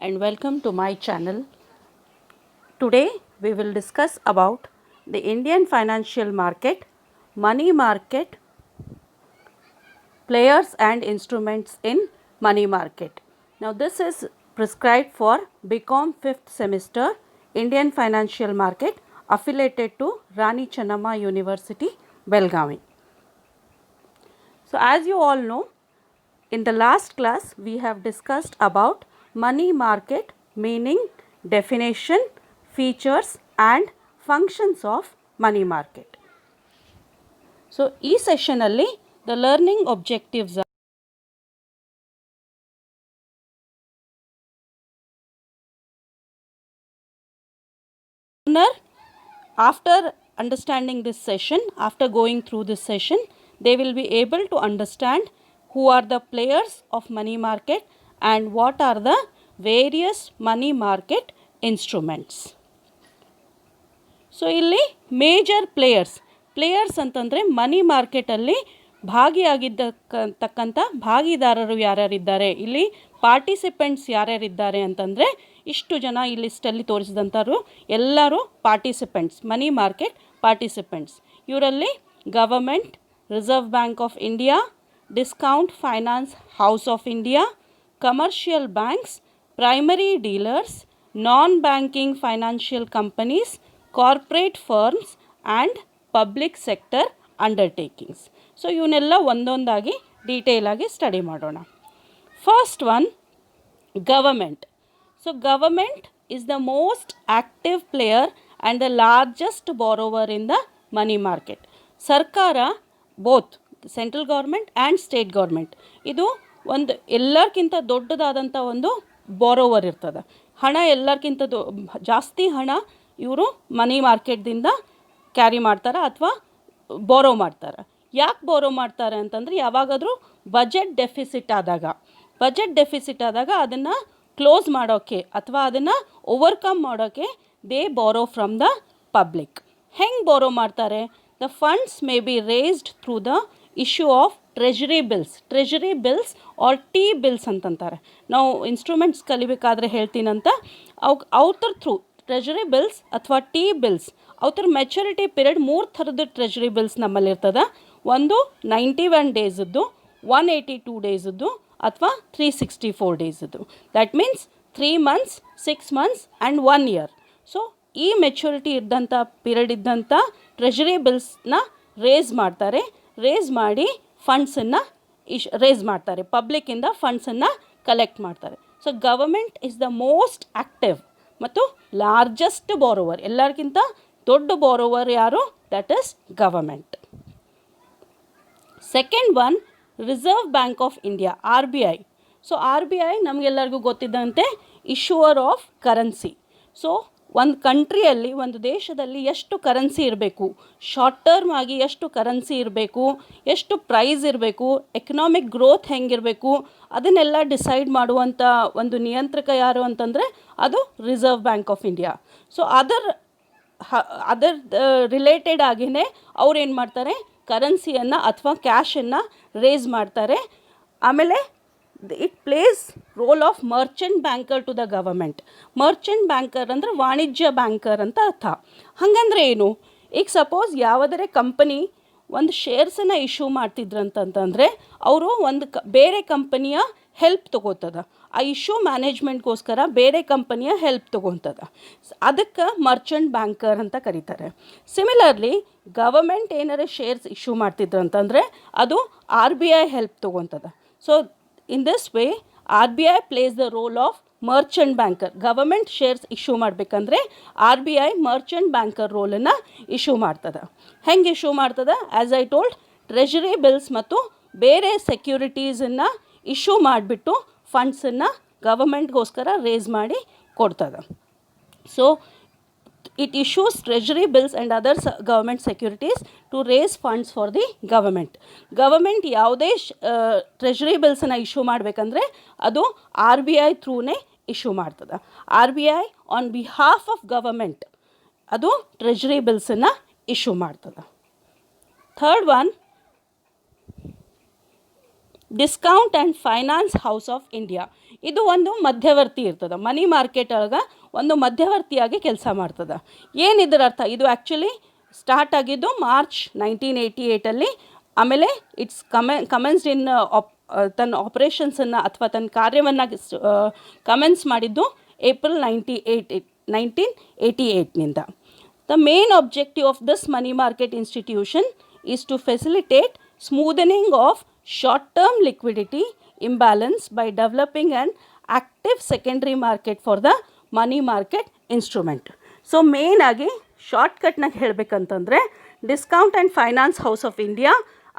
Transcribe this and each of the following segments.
and welcome to my channel. Today we will discuss about the Indian financial market, money market, players and instruments in money market. Now this is prescribed for BCom 5th semester Indian financial market affiliated to Rani Channamma University, Belgavi. So as you all know, in the last class we have discussed about money market meaning, definition, features and functions of money market. So ಈ session ಅಲ್ಲಿ the learning objectives are after understanding this session, after going through this session, they will be able to understand who are the players of money market and what are the various money market instruments. So ಇಲ್ಲಿ major players ಅಂತಂದರೆ ಮನಿ ಮಾರ್ಕೆಟಲ್ಲಿ ಭಾಗಿಯಾಗಿದ್ದಕ್ಕಂಥ ಭಾಗಿದಾರರು ಯಾರ್ಯಾರಿದ್ದಾರೆ, ಇಲ್ಲಿ participants ಯಾರ್ಯಾರಿದ್ದಾರೆ ಅಂತಂದರೆ ಇಷ್ಟು ಜನ ಈ ಲಿಸ್ಟಲ್ಲಿ ತೋರಿಸಿದಂಥವ್ರು ಎಲ್ಲರೂ participants, money market participants. ಇವರಲ್ಲಿ government, reserve bank of India, discount finance house of India, commercial banks, primary dealers, non banking financial companies, corporate firms and public sector undertakings. So ಇವನ್ನೆಲ್ಲ ಒಂದೊಂದಾಗಿ ಡೀಟೇಲಾಗಿ ಸ್ಟಡಿ ಮಾಡೋಣ. First one, government. So government is the most active player and the largest borrower in the money market. ಸರ್ಕಾರ, both central government and state government, ಇದು ಒಂದು ಎಲ್ಲರಿಗಿಂತ ದೊಡ್ಡದಾದಂಥ ಒಂದು borrower ಇರ್ತದೆ. ಹಣ ಎಲ್ಲರಿಗಿಂತ ಜಾಸ್ತಿ ಹಣ ಇವರು ಮನಿ ಮಾರ್ಕೆಟ್ದಿಂದ ಕ್ಯಾರಿ ಮಾಡ್ತಾರೆ ಅಥವಾ ಬಾರೋ ಮಾಡ್ತಾರೆ. ಯಾಕೆ ಬಾರೋ ಮಾಡ್ತಾರೆ ಅಂತಂದರೆ, ಯಾವಾಗಾದರೂ ಬಜೆಟ್ ಡೆಫಿಸಿಟ್ ಆದಾಗ ಅದನ್ನು ಕ್ಲೋಸ್ ಮಾಡೋಕ್ಕೆ ಅಥವಾ ಅದನ್ನು ಓವರ್ಕಮ್ ಮಾಡೋಕ್ಕೆ ದೇ ಬಾರೋ ಫ್ರಮ್ ದ ಪಬ್ಲಿಕ್. ಹೆಂಗೆ ಬಾರೋ ಮಾಡ್ತಾರೆ? The funds may be raised through the issue of treasury bills or T bills ಅಂತಂತಾರೆ. ನಾವು ಇನ್ಸ್ಟ್ರೂಮೆಂಟ್ಸ್ ಕಲಿಬೇಕಾದ್ರೆ ಹೇಳ್ತೀನಂತ, ಅವ್ರ ಥ್ರೂ ಟ್ರೆಜರಿ ಬಿಲ್ಸ್ ಅಥವಾ ಟಿ ಬಿಲ್ಸ್, ಅವ್ರ ಮೆಚುರಿಟಿ ಪೀರಿಯಡ್ 3 ಥರದ ಟ್ರೆಜರಿ ಬಿಲ್ಸ್ ನಮ್ಮಲ್ಲಿರ್ತದೆ. ಒಂದು 91 ಡೇಸದ್ದು, 182 ಡೇಸದ್ದು ಅಥವಾ 364 ಡೇಸದ್ದು. That means 3 months, 6 months and 1 year. So ಈ ಮೆಚುರಿಟಿ ಇದ್ದಂಥ ಪೀರಿಯಡ್ ಇದ್ದಂಥ ಟ್ರೆಜರಿ ಬಿಲ್ಸ್ನ ರೇಸ್ ಮಾಡಿ ಫಂಡ್ಸನ್ನು ರೇಸ್ ಮಾಡ್ತಾರೆ, ಪಬ್ಲಿಕ್ಕಿಂದ ಫಂಡ್ಸನ್ನು ಕಲೆಕ್ಟ್ ಮಾಡ್ತಾರೆ. So government is the most active ಮತ್ತು ಲಾರ್ಜೆಸ್ಟ್ ಬಾರೋವರ್. ಎಲ್ಲರಿಗಿಂತ ದೊಡ್ಡ ಬಾರೋವರ್ ಯಾರು? That is government. Second one, reserve bank of India, R B I. So R B I ನಮಗೆಲ್ಲರಿಗೂ ಗೊತ್ತಿದ್ದಂತೆ ಇಶ್ಯೂವರ್ ಆಫ್ ಕರೆನ್ಸಿ. ಸೊ ಒಂದು ಕಂಟ್ರಿಯಲ್ಲಿ, ಒಂದು ದೇಶದಲ್ಲಿ ಎಷ್ಟು ಕರೆನ್ಸಿ ಇರಬೇಕು, ಶಾರ್ಟ್ ಟರ್ಮ್ ಆಗಿ ಎಷ್ಟು ಕರೆನ್ಸಿ ಇರಬೇಕು, ಎಷ್ಟು ಪ್ರೈಸ್ ಇರಬೇಕು, ಎಕನಾಮಿಕ್ ಗ್ರೋತ್ ಹೆಂಗಿರಬೇಕು, ಅದನ್ನೆಲ್ಲ ಡಿಸೈಡ್ ಮಾಡುವಂಥ ಒಂದು ನಿಯಂತ್ರಕ ಯಾರು ಅಂತಂದರೆ ಅದು reserve bank of India. So ಅದರ್ ರಿಲೇಟೆಡ್ ಆಗಿಯೇ ಅವ್ರೇನು ಮಾಡ್ತಾರೆ, ಕರೆನ್ಸಿಯನ್ನು ಅಥವಾ ಕ್ಯಾಶನ್ನು ರೇಸ್ ಮಾಡ್ತಾರೆ. ಆಮೇಲೆ it plays role of merchant banker to the government. Merchant banker ಅಂದರೆ ವಾಣಿಜ್ಯ ಬ್ಯಾಂಕರ್ ಅಂತ ಅರ್ಥ. ಹಾಗಂದ್ರೆ ಏನು? ಈಗ ಸಪೋಸ್ ಯಾವುದೇ ಕಂಪನಿ ಒಂದು ಶೇರ್ಸನ್ನು ಇಶ್ಯೂ ಮಾಡ್ತಿದ್ರಂತಂದರೆ ಅವರು ಒಂದು ಬೇರೆ ಕಂಪನಿಯ ಹೆಲ್ಪ್ ತೊಗೋತದ, ಆ ಇಶ್ಯೂ ಮ್ಯಾನೇಜ್ಮೆಂಟ್ಗೋಸ್ಕರ ಬೇರೆ ಕಂಪನಿಯ ಹೆಲ್ಪ್ ತೊಗೊತದ. ಅದಕ್ಕೆ ಮರ್ಚೆಂಟ್ ಬ್ಯಾಂಕರ್ ಅಂತ ಕರೀತಾರೆ. ಸಿಮಿಲರ್ಲಿ ಗವರ್ಮೆಂಟ್ ಏನಾರ ಶೇರ್ಸ್ ಇಶ್ಯೂ ಮಾಡ್ತಿದ್ರಂತಂದರೆ ಅದು ಆರ್ ಬಿ ಐ ಹೆಲ್ಪ್ ತೊಗೊತದ. So in this way R B I plays the role of merchant banker. Government shares issue ಮಾಡಬೇಕಂದ್ರೆ R B I merchant banker ರೋಲನ್ನು ಇಶ್ಯೂ ಮಾಡ್ತದೆ. ಹೆಂಗೆ ಇಶ್ಯೂ ಮಾಡ್ತದೆ? As I told, treasury bills ಮತ್ತು ಬೇರೆ ಸೆಕ್ಯೂರಿಟೀಸನ್ನು issue ಮಾಡಿಬಿಟ್ಟು ಫಂಡ್ಸನ್ನು ಗವರ್ಮೆಂಟ್ಗೋಸ್ಕರ race ಮಾಡಿ ಕೊಡ್ತದೆ. So it issues treasury bills and other government securities to raise funds for the government. Government ಯಾವುದೇ ಟ್ರೆಜರಿ ಬಿಲ್ಸನ್ನು ಇಶ್ಯೂ ಮಾಡಬೇಕಂದ್ರೆ ಅದು ಆರ್ ಬಿ ಐ ಥ್ರೂನೇ ಇಶ್ಯೂ ಮಾಡ್ತದೆ. R B I on behalf of government ಅದು ಟ್ರೆಜರಿ ಬಿಲ್ಸನ್ನು ಇಶ್ಯೂ ಮಾಡ್ತದೆ. Third one, discount and finance house of India. ಇದು ಒಂದು ಮಧ್ಯವರ್ತಿ ಇರ್ತದೆ. ಮನಿ ಮಾರ್ಕೆಟ್ ಒಳಗೆ ಒಂದು ಮಧ್ಯವರ್ತಿಯಾಗಿ ಕೆಲಸ ಮಾಡ್ತದೆ. ಏನಿದ್ರ ಅರ್ಥ? ಇದು ಆ್ಯಕ್ಚುಲಿ ಸ್ಟಾರ್ಟ್ ಆಗಿದ್ದು ಮಾರ್ಚ್ 1988 ಆಮೇಲೆ ಇಟ್ಸ್ ಕಮೆನ್ಸ್ಡ್ ಇನ್ ತನ್ನ ಆಪ್ರೇಷನ್ಸನ್ನು ಅಥವಾ ತನ್ನ ಕಾರ್ಯವನ್ನು ಕಮೆನ್ಸ್ ಮಾಡಿದ್ದು April 1988ನಿಂದ. The main objective of this money market institution is to facilitate smoothing of short-term liquidity imbalance by developing an active secondary market for the money market instrument. So main ಆಗಿ ಶಾರ್ಟ್ಕಟ್ನಾಗ ಹೇಳಬೇಕಂತಂದರೆ discount and finance house of India,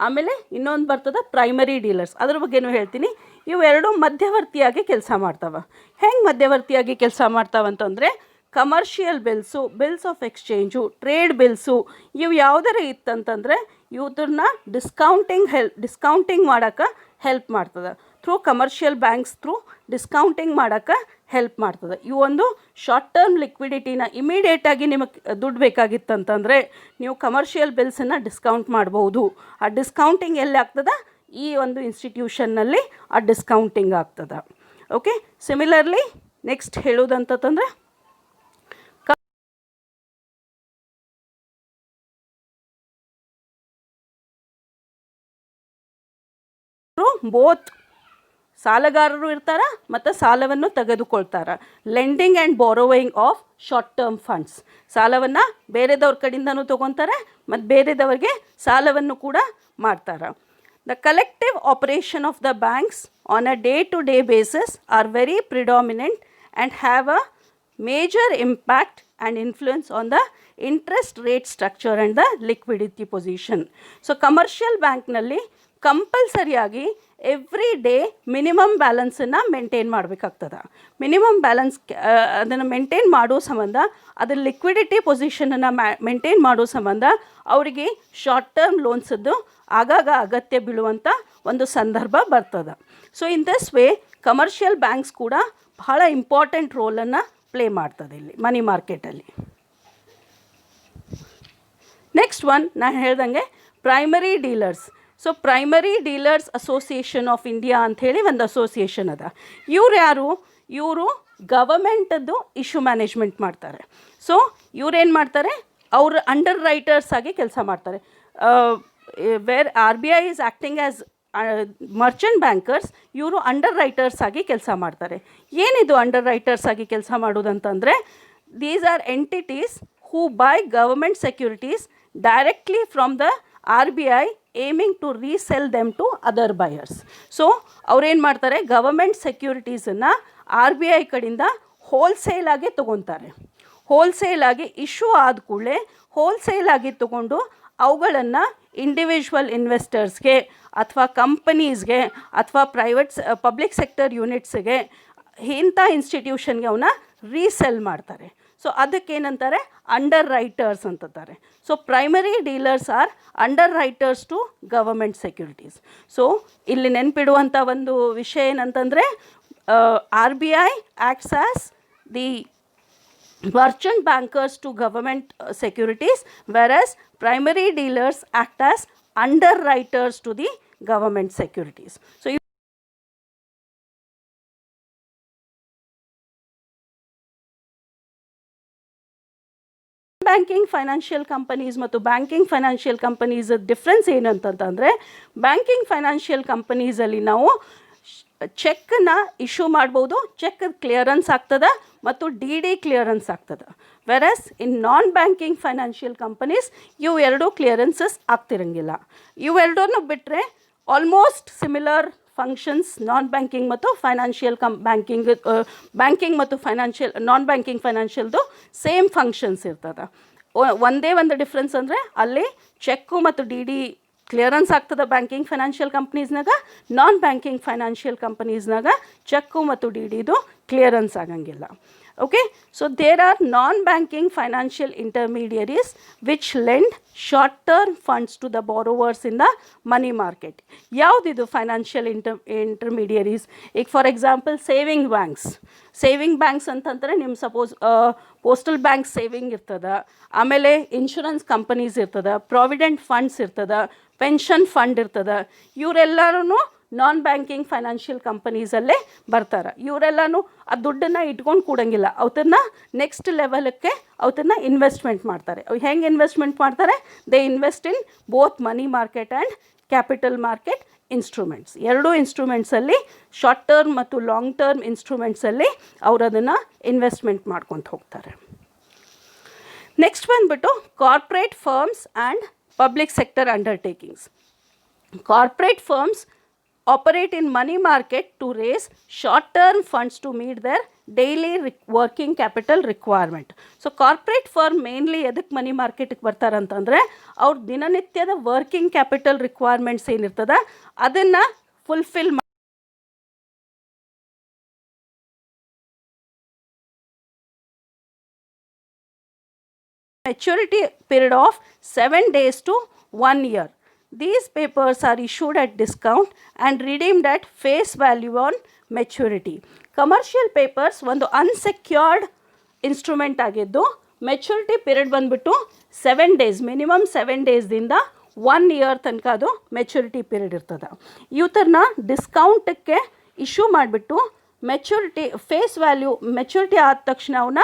ಆಮೇಲೆ ಇನ್ನೊಂದು ಬರ್ತದೆ primary dealers, ಅದ್ರ ಬಗ್ಗೆನೂ ಹೇಳ್ತೀನಿ. ಇವೆರಡು ಮಧ್ಯವರ್ತಿಯಾಗಿ ಕೆಲಸ ಮಾಡ್ತಾವೆ. ಹೆಂಗೆ ಮಧ್ಯವರ್ತಿಯಾಗಿ ಕೆಲಸ ಮಾಡ್ತಾವಂತಂದರೆ commercial bills of exchange, trade bills ಇವು ಯಾವುದರ ಇತ್ತಂತಂದರೆ ಇವ್ರನ್ನ ಡಿಸ್ಕೌಂಟಿಂಗ್ ಮಾಡೋಕ್ಕೆ ಹೆಲ್ಪ್ ಮಾಡ್ತದೆ. Through commercial banks through discounting ಮಾಡೋಕ್ಕೆ ಹೆಲ್ಪ್ ಮಾಡ್ತದೆ. ಇವು ಒಂದು ಶಾರ್ಟ್ ಟರ್ಮ್ ಲಿಕ್ವಿಡಿಟಿನ ಇಮಿಡಿಯೇಟಾಗಿ ನಿಮಗೆ ದುಡ್ಡು ಬೇಕಾಗಿತ್ತಂತಂದರೆ ನೀವು ಕಮರ್ಷಿಯಲ್ ಬಿಲ್ಸನ್ನು ಡಿಸ್ಕೌಂಟ್ ಮಾಡ್ಬೋದು. ಆ ಡಿಸ್ಕೌಂಟಿಂಗ್ ಎಲ್ಲಿ ಆಗ್ತದೆ? ಈ ಒಂದು ಇನ್ಸ್ಟಿಟ್ಯೂಷನ್ನಲ್ಲಿ ಆ ಡಿಸ್ಕೌಂಟಿಂಗ್ ಆಗ್ತದೆ. ಓಕೆ, ಸಿಮಿಲರ್ಲಿ ನೆಕ್ಸ್ಟ್ ಹೇಳೋದಂತಂದರೆ ಬೋತ್ ಸಾಲಗಾರರು ಇರ್ತಾರೆ ಮತ್ತು ಸಾಲವನ್ನು ತೆಗೆದುಕೊಳ್ತಾರೆ. Lending and borrowing of short term funds, ಸಾಲವನ್ನು ಬೇರೆದವ್ರ ಕಡೆಯಿಂದನೂ ತೊಗೊತಾರೆ ಮತ್ತು ಬೇರೆದವ್ರಿಗೆ ಸಾಲವನ್ನು ಕೂಡ ಮಾಡ್ತಾರೆ. The collective operation of the banks on a day to day basis are very predominant and have a major impact and influence on the interest rate structure and the liquidity position. So commercial ಬ್ಯಾಂಕ್ನಲ್ಲಿ ಕಂಪಲ್ಸರಿಯಾಗಿ every day minimum ಬ್ಯಾಲೆನ್ಸನ್ನು maintain ಮಾಡಬೇಕಾಗ್ತದೆ. Minimum balance ಅದನ್ನು maintain ಮಾಡೋ ಸಂಬಂಧ, ಅದರ liquidity ಪೊಸಿಷನನ್ನು maintain ಮಾಡೋ ಸಂಬಂಧ ಅವರಿಗೆ ಶಾರ್ಟ್ ಟರ್ಮ್ ಲೋನ್ಸದ್ದು ಆಗಾಗ ಅಗತ್ಯ ಬೀಳುವಂಥ ಒಂದು ಸಂದರ್ಭ ಬರ್ತದೆ. So in this way commercial banks ಕೂಡ ಬಹಳ ಇಂಪಾರ್ಟೆಂಟ್ ರೋಲನ್ನು ಪ್ಲೇ ಮಾಡ್ತದೆ ಇಲ್ಲಿ ಮನಿ ಮಾರ್ಕೆಟಲ್ಲಿ. ನೆಕ್ಸ್ಟ್ ಒನ್ ನಾನು ಹೇಳ್ದಂಗೆ primary dealers. So primary dealers association of India ಅಂಥೇಳಿ ಒಂದು ಅಸೋಸಿಯೇಷನ್ ಅದ. ಇವ್ರು ಯಾರು? ಇವರು ಗವರ್ಮೆಂಟದ್ದು ಇಶ್ಯೂ ಮ್ಯಾನೇಜ್ಮೆಂಟ್ ಮಾಡ್ತಾರೆ. ಸೊ ಇವ್ರೇನು ಮಾಡ್ತಾರೆ? ಅವರು ಅಂಡರ್ ರೈಟರ್ಸ್ ಆಗಿ ಕೆಲಸ ಮಾಡ್ತಾರೆ. Where RBI is acting as merchant bankers, ಇವರು ಅಂಡರ್ ರೈಟರ್ಸ್ ಆಗಿ ಕೆಲಸ ಮಾಡ್ತಾರೆ. ಏನಿದು ಅಂಡರ್ ರೈಟರ್ಸ್ ಆಗಿ ಕೆಲಸ ಮಾಡೋದಂತಂದರೆ these are entities who buy government securities directly from the RBI aiming to resell them to other buyers. So ಅವ್ರೇನು ಮಾಡ್ತಾರೆ? ಗವರ್ಮೆಂಟ್ ಸೆಕ್ಯೂರಿಟೀಸನ್ನು RBI ಕಡೆಯಿಂದ ಹೋಲ್ಸೇಲಾಗಿ ತೊಗೊತಾರೆ. ಹೋಲ್ಸೇಲಾಗಿ ಇಶ್ಯೂ ಆದ ಕೂಡಲೇ ಹೋಲ್ಸೇಲಾಗಿ ತೊಗೊಂಡು ಅವುಗಳನ್ನು ಇಂಡಿವಿಜುವಲ್ ಇನ್ವೆಸ್ಟರ್ಸ್ಗೆ ಅಥವಾ ಕಂಪನೀಸ್ಗೆ ಅಥವಾ ಪಬ್ಲಿಕ್ ಸೆಕ್ಟರ್ ಯೂನಿಟ್ಸ್ಗೆ ಇಂಥ ಇನ್ಸ್ಟಿಟ್ಯೂಷನ್ಗೆ ಅವನ್ನ ರೀಸೆಲ್ ಮಾಡ್ತಾರೆ. ಸೊ ಅದಕ್ಕೇನಂತಾರೆ? ಅಂಡರ್ ರೈಟರ್ಸ್ ಅಂತಾರೆ. So primary dealers are underwriters to government securities. So ಇಲ್ಲಿ ನೆನಪಿಡುವಂಥ ಒಂದು ವಿಷಯ ಏನಂತಂದರೆ RBI acts as the merchant bankers to government securities, whereas primary dealers act as underwriters to the government securities. So banking financial companies ಮತ್ತು banking financial companies difference ಏನಂತಂದರೆ, ಬ್ಯಾಂಕಿಂಗ್ ಫೈನಾನ್ಷಿಯಲ್ ಕಂಪನೀಸಲ್ಲಿ ನಾವು ಚೆಕ್ಕನ್ನು ಇಶ್ಯೂ ಮಾಡ್ಬೋದು, ಚೆಕ್ ಕ್ಲಿಯರೆನ್ಸ್ ಆಗ್ತದೆ ಮತ್ತು DD ಕ್ಲಿಯರೆನ್ಸ್ ಆಗ್ತದೆ. Versus in non banking financial companies ಇವು ಎರಡೂ ಕ್ಲಿಯರೆನ್ಸಸ್ ಆಗ್ತಿರಂಗಿಲ್ಲ. ಇವೆರಡನ್ನು ಬಿಟ್ಟರೆ almost similar functions non banking ಮತ್ತು ಫೈನಾನ್ಷಿಯಲ್ ಬ್ಯಾಂಕಿಂಗ್ ಮತ್ತು ನಾನ್ ಬ್ಯಾಂಕಿಂಗ್ ಫೈನಾನ್ಷಿಯಲ್ದು ಸೇಮ್ ಫಂಕ್ಷನ್ಸ್ ಇರ್ತದೆ. ಒಂದೇ ಒಂದು ಡಿಫ್ರೆನ್ಸ್ ಅಂದರೆ ಅಲ್ಲಿ ಚೆಕ್ಕು ಮತ್ತು DD ಕ್ಲಿಯರೆನ್ಸ್ ಆಗ್ತದೆ ಬ್ಯಾಂಕಿಂಗ್ ಫೈನಾನ್ಷಿಯಲ್ ಕಂಪ್ನೀಸ್ನಾಗ, ನಾನ್ ಬ್ಯಾಂಕಿಂಗ್ ಫೈನಾನ್ಷಿಯಲ್ ಕಂಪನೀಸ್ನಾಗ ಚೆಕ್ಕು ಮತ್ತು DDದು ಕ್ಲಿಯರೆನ್ಸ್ ಆಗಂಗಿಲ್ಲ. Okay, so there are non banking financial intermediaries which lend short term funds to the borrowers in the money market. ಯಾವುದಿದು financial intermediaries? ಈಗ for example saving banks ಅಂತಂದರೆ ನಿಮ್ಮ suppose postal bank saving ಇರ್ತದೆ, ಆಮೇಲೆ insurance companies ಇರ್ತದೆ, provident funds ಇರ್ತದೆ, pension fund ಇರ್ತದೆ. ಇವರೆಲ್ಲರೂ ನಾನ್ ಬ್ಯಾಂಕಿಂಗ್ ಫೈನಾನ್ಷಿಯಲ್ ಕಂಪನೀಸಲ್ಲೇ ಬರ್ತಾರೆ. ಇವರೆಲ್ಲನೂ ಆ ದುಡ್ಡನ್ನು ಇಟ್ಕೊಂಡು ಕೂಡಂಗಿಲ್ಲ, ಅವತ್ತನ್ನು ನೆಕ್ಸ್ಟ್ ಲೆವೆಲಕ್ಕೆ ಅವತ್ತನ್ನು ಇನ್ವೆಸ್ಟ್ಮೆಂಟ್ ಮಾಡ್ತಾರೆ. ಹೆಂಗೆ ಇನ್ವೆಸ್ಟ್ಮೆಂಟ್ ಮಾಡ್ತಾರೆ? They invest in both money market and capital market instruments. ಎರಡೂ ಇನ್ಸ್ಟ್ರೂಮೆಂಟ್ಸಲ್ಲಿ ಶಾರ್ಟ್ ಟರ್ಮ್ ಮತ್ತು ಲಾಂಗ್ ಟರ್ಮ್ ಇನ್ಸ್ಟ್ರೂಮೆಂಟ್ಸಲ್ಲಿ ಅವರು ಅದನ್ನು ಇನ್ವೆಸ್ಟ್ಮೆಂಟ್ ಮಾಡ್ಕೊತ ಹೋಗ್ತಾರೆ. ನೆಕ್ಸ್ಟ್ ಬಂದುಬಿಟ್ಟು corporate firms and public sector undertakings. Corporate firms operate in money market to raise short-term funds to meet their daily working capital requirement. So corporate firm mainly ಎದಕ್ಕೆ ಮನಿ ಮಾರ್ಕೆಟಿಗೆ ಬರ್ತಾರಂತಂದರೆ ಅವ್ರ ದಿನನಿತ್ಯದ working capital requirements ಏನಿರ್ತದೆ ಅದನ್ನು fulfil maturity period of 7 days to 1 year. These papers are issued at discount and redeemed at face value on maturity. Commercial papers ಒಂದು unsecured instrument ಆಗಿದ್ದು maturity period ಬಂದುಬಿಟ್ಟು 7 days, minimum 7 daysದಿಂದ 1 year ತನಕ ಅದು maturity period ಇರ್ತದೆ. ಇವತ್ತನ್ನ ಡಿಸ್ಕೌಂಟಕ್ಕೆ issue ಮಾಡಿಬಿಟ್ಟು maturity face value maturity ಆದ ತಕ್ಷಣ ಅವನ್ನ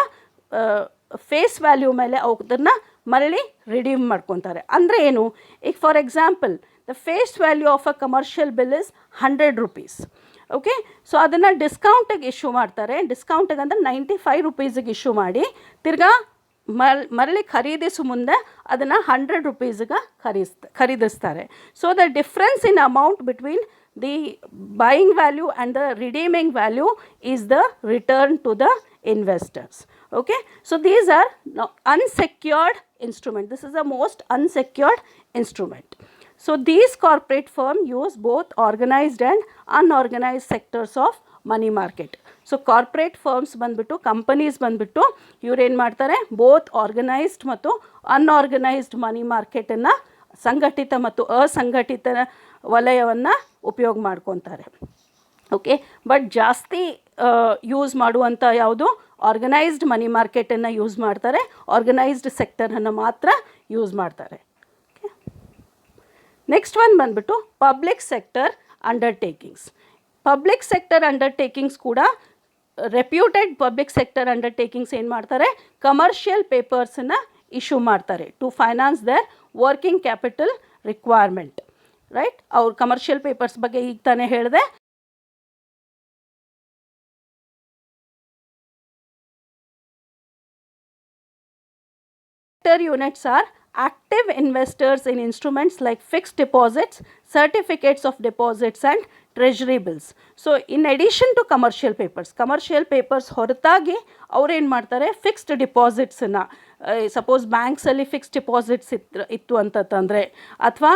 ಫೇಸ್ ವ್ಯಾಲ್ಯೂ ಮೇಲೆ ಅದನ್ನು ಮರಳಿ ರಿಡೀಮ್ ಮಾಡ್ಕೊತಾರೆ. ಅಂದರೆ ಏನು? ಈಗ for example the face value of a commercial bill is 100 rupees. Okay, so ಅದನ್ನು ಡಿಸ್ಕೌಂಟಿಗೆ ಇಶ್ಯೂ ಮಾಡ್ತಾರೆ. ಡಿಸ್ಕೌಂಟಿಗೆ ಅಂದರೆ 95 rupeesಗೆ ಇಶ್ಯೂ ಮಾಡಿ ತಿರ್ಗಾ ಮರಳಿ ಖರೀದಿಸು ಮುಂದೆ ಅದನ್ನು 100 rupeesಗೆ ಖರೀದಿಸ್ತಾರೆ. So the difference in amount between the buying value and the redeeming value is the return to the investors. Okay, so these are unsecured instrument. This is the most unsecured instrument. So these corporate firm use both organized and unorganized sectors of money market. So corporate firms ಬಂದ್ಬಿಟ್ಟು companies ಬಂದ್ಬಿಟ್ಟು ಇವ್ರು ಏನು ಮಾಡ್ತಾರೆ, both organised ಮತ್ತು unorganised ಮನಿ ಮಾರ್ಕೆಟನ್ನು ಸಂಘಟಿತ ಮತ್ತು ಅಸಂಘಟಿತ ವಲಯವನ್ನು ಉಪಯೋಗ ಮಾಡ್ಕೊತಾರೆ. ಓಕೆ, ಬಟ್ ಜಾಸ್ತಿ ಯೂಸ್ ಮಾಡುವಂಥ ಯಾವುದು ಆರ್ಗನೈಸ್ಡ್ ಮನಿ ಮಾರ್ಕೆಟನ್ನು ಯೂಸ್ ಮಾಡ್ತಾರೆ, ಆರ್ಗನೈಸ್ಡ್ ಸೆಕ್ಟರನ್ನು ಮಾತ್ರ ಯೂಸ್ ಮಾಡ್ತಾರೆ. ನೆಕ್ಸ್ಟ್ ಒನ್ ಬಂದ್ಬಿಟ್ಟು public sector undertakings. Public sector undertakings ಕೂಡ ರೆಪ್ಯೂಟೆಡ್ ಪಬ್ಲಿಕ್ ಸೆಕ್ಟರ್ ಅಂಡರ್ಟೇಕಿಂಗ್ಸ್ ಏನು ಮಾಡ್ತಾರೆ, ಕಮರ್ಷಿಯಲ್ ಪೇಪರ್ಸನ್ನು ಇಶ್ಯೂ ಮಾಡ್ತಾರೆ to finance their working capital requirement. Right, ಅವ್ರ ಕಮರ್ಷಿಯಲ್ ಪೇಪರ್ಸ್ ಬಗ್ಗೆ ಈಗ ತಾನೇ ಹೇಳಿದೆ. Units are active investors in instruments like fixed deposits, certificates of deposits and treasury bills. So in addition to commercial papers ಹೊರತಾಗಿ ಅವ್ರು ಏನು ಮಾಡ್ತಾರೆ, ಫಿಕ್ಸ್ಡ್ ಡಿಪಾಸಿಟ್ಸನ್ನು ಸಪೋಸ್ ಬ್ಯಾಂಕ್ಸಲ್ಲಿ ಫಿಕ್ಸ್ಡ್ ಡಿಪಾಸಿಟ್ಸ್ ಇತ್ತು ಅಂತಂದರೆ ಅಥವಾ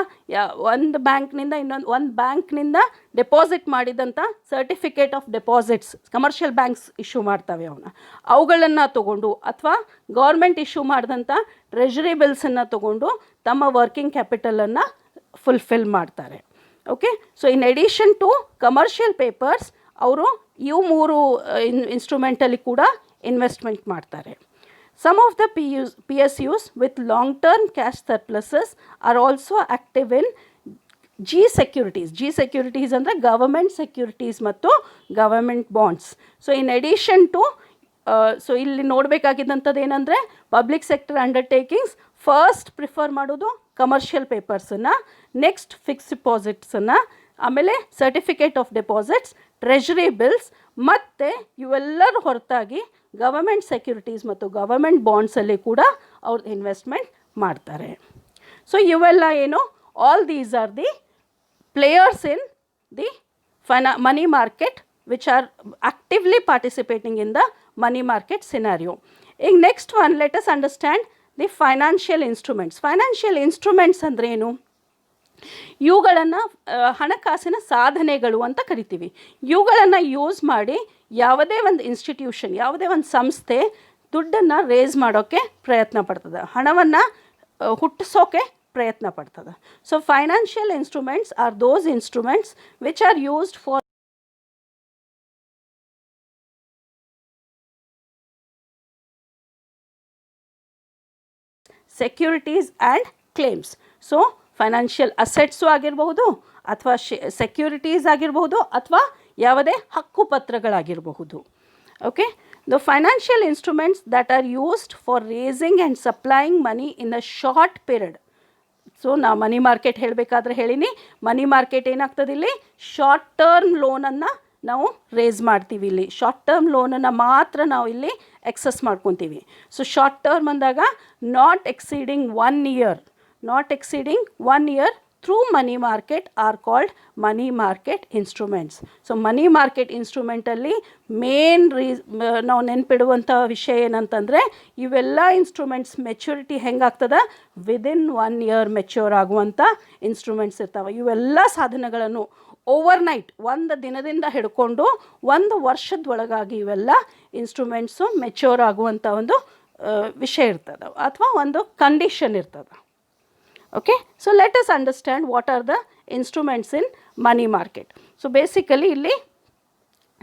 ಒಂದು ಬ್ಯಾಂಕ್ನಿಂದ ಡೆಪಾಸಿಟ್ ಮಾಡಿದಂಥ certificate of deposits commercial banks issue ಮಾಡ್ತವೆ, ಅವುಗಳನ್ನು ತೊಗೊಂಡು ಅಥವಾ ಗೌರ್ಮೆಂಟ್ ಇಶ್ಯೂ ಮಾಡಿದಂಥ ಟ್ರೆಷರಿ ಬಿಲ್ಸನ್ನು ತೊಗೊಂಡು ತಮ್ಮ ವರ್ಕಿಂಗ್ ಕ್ಯಾಪಿಟಲನ್ನು ಫುಲ್ಫಿಲ್ ಮಾಡ್ತಾರೆ. Okay, so in addition to commercial papers ಅವರು ಇವು ಮೂರು ಇನ್ಸ್ಟ್ರೂಮೆಂಟಲ್ಲಿ ಕೂಡ ಇನ್ವೆಸ್ಟ್ಮೆಂಟ್ ಮಾಡ್ತಾರೆ. Some of the PSUs with long-term cash surpluses are also active in G securities. G securities ಅಂದರೆ ಗವರ್ಮೆಂಟ್ ಸೆಕ್ಯೂರಿಟೀಸ್ ಮತ್ತು government bonds. So in addition to so ಇಲ್ಲಿ ನೋಡಬೇಕಾಗಿದ್ದಂಥದ್ದು ಏನಂದರೆ public sector undertakings first prefer ಮಾಡೋದು commercial ಪೇಪರ್ಸನ್ನು, next fix ಡಿಪಾಸಿಟ್ಸನ್ನು, ಆಮೇಲೆ certificate of deposits, treasury bills ಮತ್ತು ಇವೆಲ್ಲರ ಹೊರತಾಗಿ ಗವರ್ಮೆಂಟ್ ಸೆಕ್ಯೂರಿಟೀಸ್ ಮತ್ತು ಗವರ್ಮೆಂಟ್ ಬಾಂಡ್ಸಲ್ಲಿ ಕೂಡ ಅವ್ರು ಇನ್ವೆಸ್ಟ್ಮೆಂಟ್ ಮಾಡ್ತಾರೆ. ಸೊ ಇವೆಲ್ಲ ಏನು, all these are the players in the money market which are actively participating in the money market scenario. ಈಗ next one let us understand the financial instruments. Financial instruments ಅಂದರೆ ಏನು? ಇವುಗಳನ್ನು ಹಣಕಾಸಿನ ಸಾಧನೆಗಳು ಅಂತ ಕರಿತೀವಿ. ಇವುಗಳನ್ನು ಯೂಸ್ ಮಾಡಿ ಯಾವುದೇ ಒಂದು ಇನ್ಸ್ಟಿಟ್ಯೂಷನ್, ಯಾವುದೇ ಒಂದು ಸಂಸ್ಥೆ ದುಡ್ಡನ್ನು ರೇಸ್ ಮಾಡೋಕ್ಕೆ ಪ್ರಯತ್ನ ಪಡ್ತದೆ, ಹಣವನ್ನು ಹುಟ್ಟಿಸೋಕೆ ಪ್ರಯತ್ನ ಪಡ್ತದೆ. So financial instruments are those instruments which are used for securities and claims. So financial assets ಆಗಿರಬಹುದು ಅಥವಾ ಸೆಕ್ಯೂರಿಟೀಸ್ ಆಗಿರಬಹುದು ಅಥವಾ ಯಾವುದೇ ಹಕ್ಕುಪತ್ರಗಳಾಗಿರಬಹುದು. Okay, the financial instruments that are used for raising and supplying money in a short period. So ನಾವು money market ಹೇಳಬೇಕಾದ್ರೆ ಹೇಳಿನಿ, money market ಏನಾಗ್ತದೆ ಇಲ್ಲಿ ಶಾರ್ಟ್ ಟರ್ಮ್ ಲೋನನ್ನು ನಾವು ರೇಸ್ ಮಾಡ್ತೀವಿ. ಇಲ್ಲಿ ಶಾರ್ಟ್ ಟರ್ಮ್ ಲೋನನ್ನು ಮಾತ್ರ ನಾವು ಇಲ್ಲಿ ಎಕ್ಸಸ್ ಮಾಡ್ಕೊತೀವಿ. ಸೊ ಶಾರ್ಟ್ ಟರ್ಮ್ ಅಂದಾಗ not exceeding 1 year, not exceeding 1 year through money market are called money market instruments. So money market ಇನ್ಸ್ಟ್ರೂಮೆಂಟಲ್ಲಿ ಮೇನ್ ನಾವು ನೆನಪಿಡುವಂಥ ವಿಷಯ ಏನಂತಂದರೆ, ಇವೆಲ್ಲ ಇನ್ಸ್ಟ್ರೂಮೆಂಟ್ಸ್ ಮೆಚ್ಯೂರಿಟಿ ಹೆಂಗಾಗ್ತದೆ, ವಿದಿನ್ 1 year ಮೆಚ್ಯೂರ್ ಆಗುವಂಥ ಇನ್ಸ್ಟ್ರೂಮೆಂಟ್ಸ್ ಇರ್ತಾವೆ. ಇವೆಲ್ಲ ಸಾಧನಗಳನ್ನು ಓವರ್ನೈಟ್, ಒಂದು ದಿನದಿಂದ ಹಿಡ್ಕೊಂಡು 1 ವರ್ಷದೊಳಗಾಗಿ ಇವೆಲ್ಲ ಇನ್ಸ್ಟ್ರೂಮೆಂಟ್ಸು ಮೆಚ್ಯೂರ್ ಆಗುವಂಥ ಒಂದು ವಿಷಯ ಇರ್ತದೆ ಅಥವಾ ಒಂದು ಕಂಡೀಷನ್ ಇರ್ತದೆ. Okay, so let us understand what are the instruments in money market. So basically illi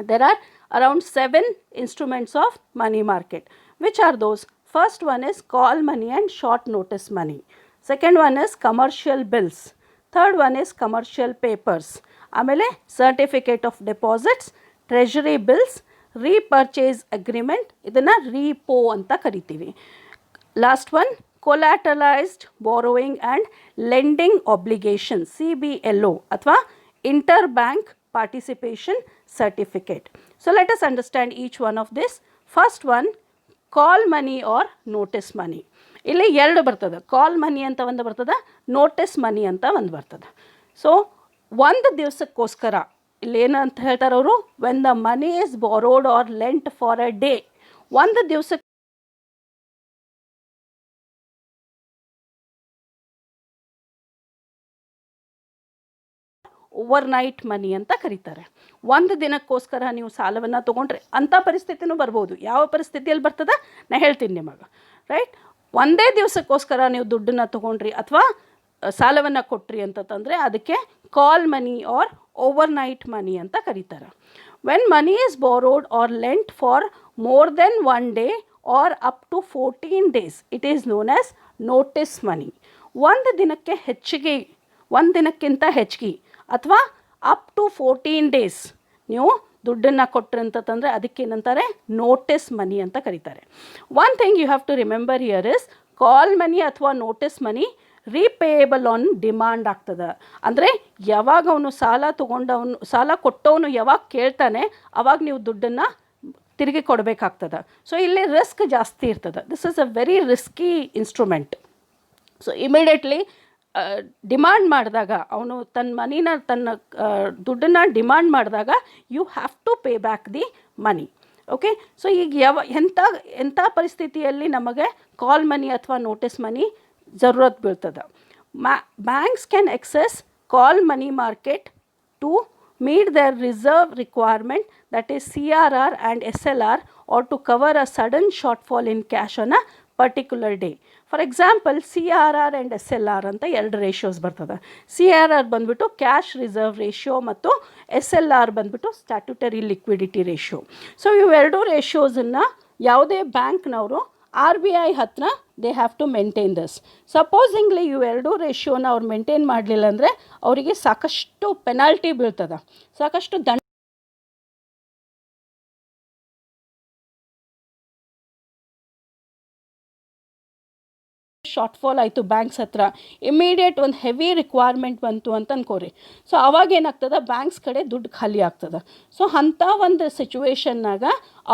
there are around 7 instruments of money market. Which are those? First one is call money and short notice money. Second one is commercial bills. Third one is commercial papers. Amele certificate of deposits, treasury bills, repurchase agreement, idanna repo anta karitivi. Last one, collateralized borrowing and lending obligation, CBLO ಅಥವಾ interbank participation certificate. So let us understand each one of this. First one, call money or notice money. ಇಲ್ಲಿ 2 ಬರ್ತದೆ, ಕಾಲ್ ಮನಿ ಅಂತ ಒಂದು ಬರ್ತದೆ, notice money ಅಂತ ಒಂದು ಬರ್ತದೆ. So ಒಂದು ದಿವಸಕ್ಕೋಸ್ಕರ ಇಲ್ಲಿ ಏನಂತ ಹೇಳ್ತಾರೆ ಅವರು, when the money is borrowed or lent for a day, ಒಂದು ದಿವಸಕ್ಕೆ ಓವರ್ನೈಟ್ ಮನಿ ಅಂತ ಕರೀತಾರೆ. ಒಂದು ದಿನಕ್ಕೋಸ್ಕರ ನೀವು ಸಾಲವನ್ನು ತೊಗೊಂಡ್ರೆ ಅಂಥ ಪರಿಸ್ಥಿತಿನೂ ಬರ್ಬೋದು. ಯಾವ ಪರಿಸ್ಥಿತಿಯಲ್ಲಿ ಬರ್ತದೆ ನಾ ಹೇಳ್ತೀನಿ ನಿಮಗೆ, ರೈಟ್. ಒಂದೇ ದಿವಸಕ್ಕೋಸ್ಕರ ನೀವು ದುಡ್ಡನ್ನು ತೊಗೊಂಡ್ರಿ ಅಥವಾ ಸಾಲವನ್ನು ಕೊಟ್ರಿ ಅಂತಂದರೆ ಅದಕ್ಕೆ ಕಾಲ್ ಮನಿ ಆರ್ ಓವರ್ನೈಟ್ ಮನಿ ಅಂತ ಕರೀತಾರೆ. When money is borrowed or lent for more than 1 day or up to 14 days, it is known as notice money. ಒಂದು ದಿನಕ್ಕೆ ಹೆಚ್ಚಿಗೆ, ಒಂದು ದಿನಕ್ಕಿಂತ ಹೆಚ್ಚಿಗೆ ಅಥವಾ ಅಪ್ ಟು 14 days ನೀವು ದುಡ್ಡನ್ನು ಕೊಟ್ರಿ ಅಂತಂದರೆ ಅದಕ್ಕೇನಂತಾರೆ ನೋಟಿಸ್ ಮನಿ ಅಂತ ಕರೀತಾರೆ. One thing you have to remember here is, call money ಅಥವಾ notice money repayable on demand ಆಗ್ತದೆ. ಅಂದರೆ ಯಾವಾಗ ಅವನು ಸಾಲ ಕೊಟ್ಟವನು ಯಾವಾಗ ಕೇಳ್ತಾನೆ ಅವಾಗ ನೀವು ದುಡ್ಡನ್ನು ತಿರುಗಿ ಕೊಡಬೇಕಾಗ್ತದೆ. ಸೊ ಇಲ್ಲಿ ರಿಸ್ಕ್ ಜಾಸ್ತಿ ಇರ್ತದೆ. This is a very risky instrument. So immediately demand ಮಾಡಿದಾಗ ಅವನು ತನ್ನ ದುಡ್ಡನ್ನು ಡಿಮಾಂಡ್ ಮಾಡಿದಾಗ you have to pay back the money. Okay, so ಈಗ ಎಂಥ ಪರಿಸ್ಥಿತಿಯಲ್ಲಿ ನಮಗೆ ಕಾಲ್ ಮನಿ ಅಥವಾ ನೋಟಿಸ್ ಮನಿ ಜರೂರತ್ ಬೀಳ್ತದೆ. Banks can access call money market to meet their reserve requirement, that is CRR and SLR, or to cover a sudden shortfall in cash on a particular day. For example CRR and SLR ಅಂತ 2 ratios ಬರ್ತದೆ. CRR ಬಂದುಬಿಟ್ಟು cash reserve ratio ಮತ್ತು SLR ಬಂದುಬಿಟ್ಟು statutory liquidity ratio. So ಇವೆರಡೂ ರೇಷಿಯೋಸನ್ನು ಯಾವುದೇ ಬ್ಯಾಂಕ್ನವರು RBI ಹತ್ರ they have to maintain this. Supposingly ಇವೆರಡೂ ರೇಷಿಯೋನ ಅವ್ರು ಮೇಂಟೈನ್ ಮಾಡಲಿಲ್ಲ ಅಂದರೆ ಅವರಿಗೆ ಸಾಕಷ್ಟು ಪೆನಾಲ್ಟಿ ಬೀಳ್ತದೆ, ಸಾಕಷ್ಟು ದಂಡ ಶಾರ್ಟ್ಫಾಲ್ ಆಯಿತು ಬ್ಯಾಂಕ್ಸ್ ಹತ್ರ, ಇಮಿಡಿಯೇಟ್ ಒಂದು ಹೆವಿ ರಿಕ್ವೈರ್ಮೆಂಟ್ ಬಂತು ಅಂತ ಅನ್ಕೋರಿ. ಸೊ ಅವಾಗ ಏನಾಗ್ತದೆ, ಬ್ಯಾಂಕ್ಸ್ ಕಡೆ ದುಡ್ಡು ಖಾಲಿ ಆಗ್ತದೆ. ಸೊ ಅಂಥ ಒಂದು ಸಿಚುವೇಶನ್ನಾಗ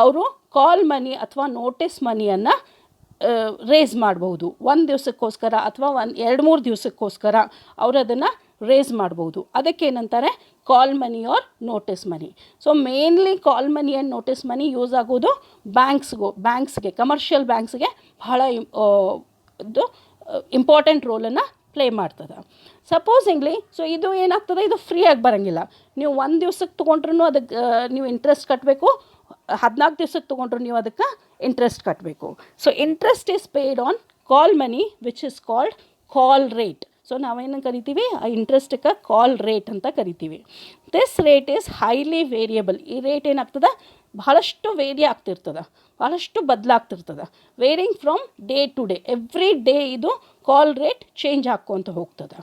ಅವರು ಕಾಲ್ ಮನಿ ಅಥವಾ ನೋಟಿಸ್ ಮನಿಯನ್ನು ರೇಸ್ ಮಾಡ್ಬೋದು. ಒಂದು ದಿವಸಕ್ಕೋಸ್ಕರ ಅಥವಾ 2-3 ದಿವಸಕ್ಕೋಸ್ಕರ ಅವರು ಅದನ್ನು ರೇಸ್ ಮಾಡ್ಬೋದು. ಅದಕ್ಕೇನಂತಾರೆ call money or notice money. So mainly call money and notice money use ಆಗೋದು ಬ್ಯಾಂಕ್ಸ್ಗೆ ಕಮರ್ಷಿಯಲ್ ಬ್ಯಾಂಕ್ಸ್ಗೆ ಬಹಳ ಇದು ಇಂಪಾರ್ಟೆಂಟ್ ರೋಲನ್ನು ಪ್ಲೇ ಮಾಡ್ತದೆ. ಸಪೋಸಿಂಗ್ಲಿ ಸೊ ಇದು ಏನಾಗ್ತದೆ, ಇದು ಫ್ರೀಯಾಗಿ ಬರೋಂಗಿಲ್ಲ. ನೀವು 1 ದಿವ್ಸಕ್ಕೆ ತೊಗೊಂಡ್ರೂ ಅದಕ್ಕೆ ನೀವು ಇಂಟ್ರೆಸ್ಟ್ ಕಟ್ಟಬೇಕು, 14 ದಿವ್ಸಕ್ಕೆ ತೊಗೊಂಡ್ರು ನೀವು ಅದಕ್ಕೆ ಇಂಟ್ರೆಸ್ಟ್ ಕಟ್ಟಬೇಕು. So interest is paid on call money which is called call rate. So ನಾವೇನು ಕರಿತೀವಿ, ಆ ಇಂಟ್ರೆಸ್ಟಕ್ಕೆ ಕಾಲ್ ರೇಟ್ ಅಂತ ಕರಿತೀವಿ. This rate is highly variable. ಈ ರೇಟ್ ಏನಾಗ್ತದೆ, ಬಹಳಷ್ಟು ವೇರಿ ಆಗ್ತಿರ್ತದೆ, ಬಹಳಷ್ಟು ಬದಲಾಗ್ತಿರ್ತದೆ. Varying from day to day, every day ಇದು ಕಾಲ್ ರೇಟ್ ಚೇಂಜ್ ಹಾಕ್ಕೊತ ಹೋಗ್ತದೆ,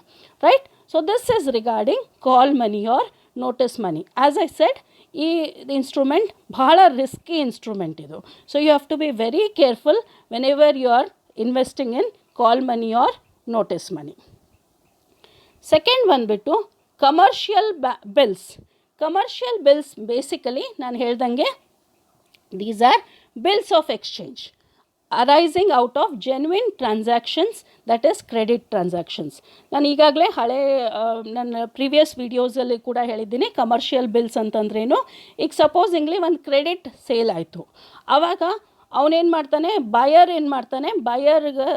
right. So this is regarding call money or notice money. As I said, ಈ ಇನ್ಸ್ಟ್ರೂಮೆಂಟ್ ಭಾಳ ರಿಸ್ಕಿ ಇನ್ಸ್ಟ್ರೂಮೆಂಟ್ ಇದು. So you have to be very careful whenever you are investing in call money or notice money. Second ಬಂದುಬಿಟ್ಟು commercial bills. Commercial bills basically ನಾನು ಹೇಳ್ದಂಗೆ these are bills of exchange arising out of genuine transactions, that is credit transactions. ನಾನು ಈಗಾಗಲೇ ನನ್ನ previous ವೀಡಿಯೋಸಲ್ಲಿ ಕೂಡ ಹೇಳಿದ್ದೀನಿ commercial bills ಅಂತಂದ್ರೇನು. ಈಗ ಸಪೋಸಿಂಗ್ಲಿ ಒಂದು ಕ್ರೆಡಿಟ್ ಸೇಲ್ ಆಯಿತು, ಆವಾಗ ಅವನೇನು ಮಾಡ್ತಾನೆ, ಬಯರ್ ಏನು ಮಾಡ್ತಾನೆ, ಬಯರ್ಗೆ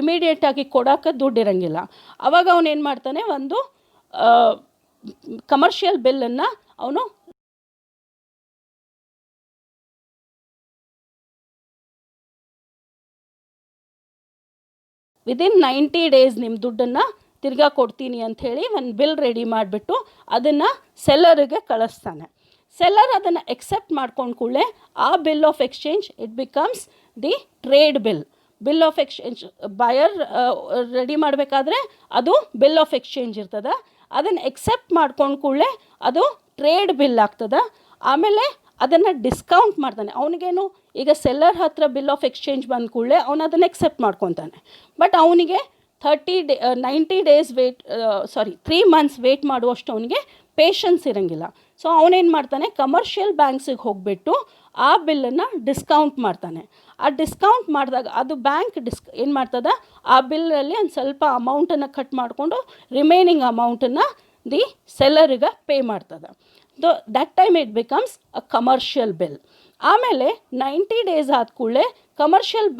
ಇಮಿಡಿಯೇಟಾಗಿ ಕೊಡೋಕ್ಕೆ ದುಡ್ಡು ಇರೋಂಗಿಲ್ಲ. ಆವಾಗ ಅವನೇನು ಮಾಡ್ತಾನೆ, ಒಂದು ಕಮರ್ಷಿಯಲ್ ಬಿಲ್ಲನ್ನು ಅವನು ವಿದಿನ್ 90 days ನಿಮ್ಮ ದುಡ್ಡನ್ನು ತಿರ್ಗಾ ಕೊಡ್ತೀನಿ ಅಂಥೇಳಿ ಒಂದು ಬಿಲ್ ರೆಡಿ ಮಾಡಿಬಿಟ್ಟು ಅದನ್ನು ಸೆಲ್ಲರಿಗೆ ಕಳಿಸ್ತಾನೆ. ಸೆಲ್ಲರ್ ಅದನ್ನು ಎಕ್ಸೆಪ್ಟ್ ಮಾಡ್ಕೊಂಡು ಕೂಡಲೇ ಆ bill of exchange it becomes the trade bill. Bill of exchange buyer ready ಮಾಡಬೇಕಾದ್ರೆ ಅದು ಬಿಲ್ ಆಫ್ ಎಕ್ಸ್ಚೇಂಜ್ ಇರ್ತದೆ. ಅದನ್ನು ಎಕ್ಸೆಪ್ಟ್ ಮಾಡ್ಕೊಂಡು ಕೂಡಲೇ ಅದು ಟ್ರೇಡ್ ಬಿಲ್ ಆಗ್ತದೆ. ಆಮೇಲೆ ಅದನ್ನು ಡಿಸ್ಕೌಂಟ್ ಮಾಡ್ತಾನೆ. ಅವನಿಗೇನು, ಈಗ ಸೆಲ್ಲರ್ ಹತ್ರ ಬಿಲ್ ಆಫ್ ಎಕ್ಸ್ಚೇಂಜ್ ಬಂದ ಕೂಡಲೇ ಅವನು ಅದನ್ನು ಎಕ್ಸೆಪ್ಟ್ ಮಾಡ್ಕೊತಾನೆ. ಬಟ್ ಅವನಿಗೆ 90 days 3 months ವೆಯ್ಟ್ ಮಾಡುವಷ್ಟು ಅವನಿಗೆ ಪೇಷನ್ಸ್ ಇರೋಂಗಿಲ್ಲ. ಸೊ ಅವನೇನು ಮಾಡ್ತಾನೆ, ಕಮರ್ಷಿಯಲ್ ಬ್ಯಾಂಕ್ಸಿಗೆ ಹೋಗಿಬಿಟ್ಟು ಆ ಬಿಲ್ಲನ್ನು ಡಿಸ್ಕೌಂಟ್ ಮಾಡ್ತಾನೆ. ಆ ಡಿಸ್ಕೌಂಟ್ ಮಾಡಿದಾಗ ಅದು ಬ್ಯಾಂಕ್ ಏನು ಮಾಡ್ತದೆ, ಆ ಬಿಲ್ಲಲ್ಲಿ ಒಂದು ಸ್ವಲ್ಪ ಅಮೌಂಟನ್ನು ಕಟ್ ಮಾಡಿಕೊಂಡು ರಿಮೈನಿಂಗ್ ಅಮೌಂಟನ್ನು ದಿ ಸೆಲ್ಲರಿಗೆ ಪೇ ಮಾಡ್ತದೆ. That time it becomes a commercial bill. ಆಮೇಲೆ 90 days ಆದ ಕೂಡಲೇ ಕಮರ್ಷಿಯಲ್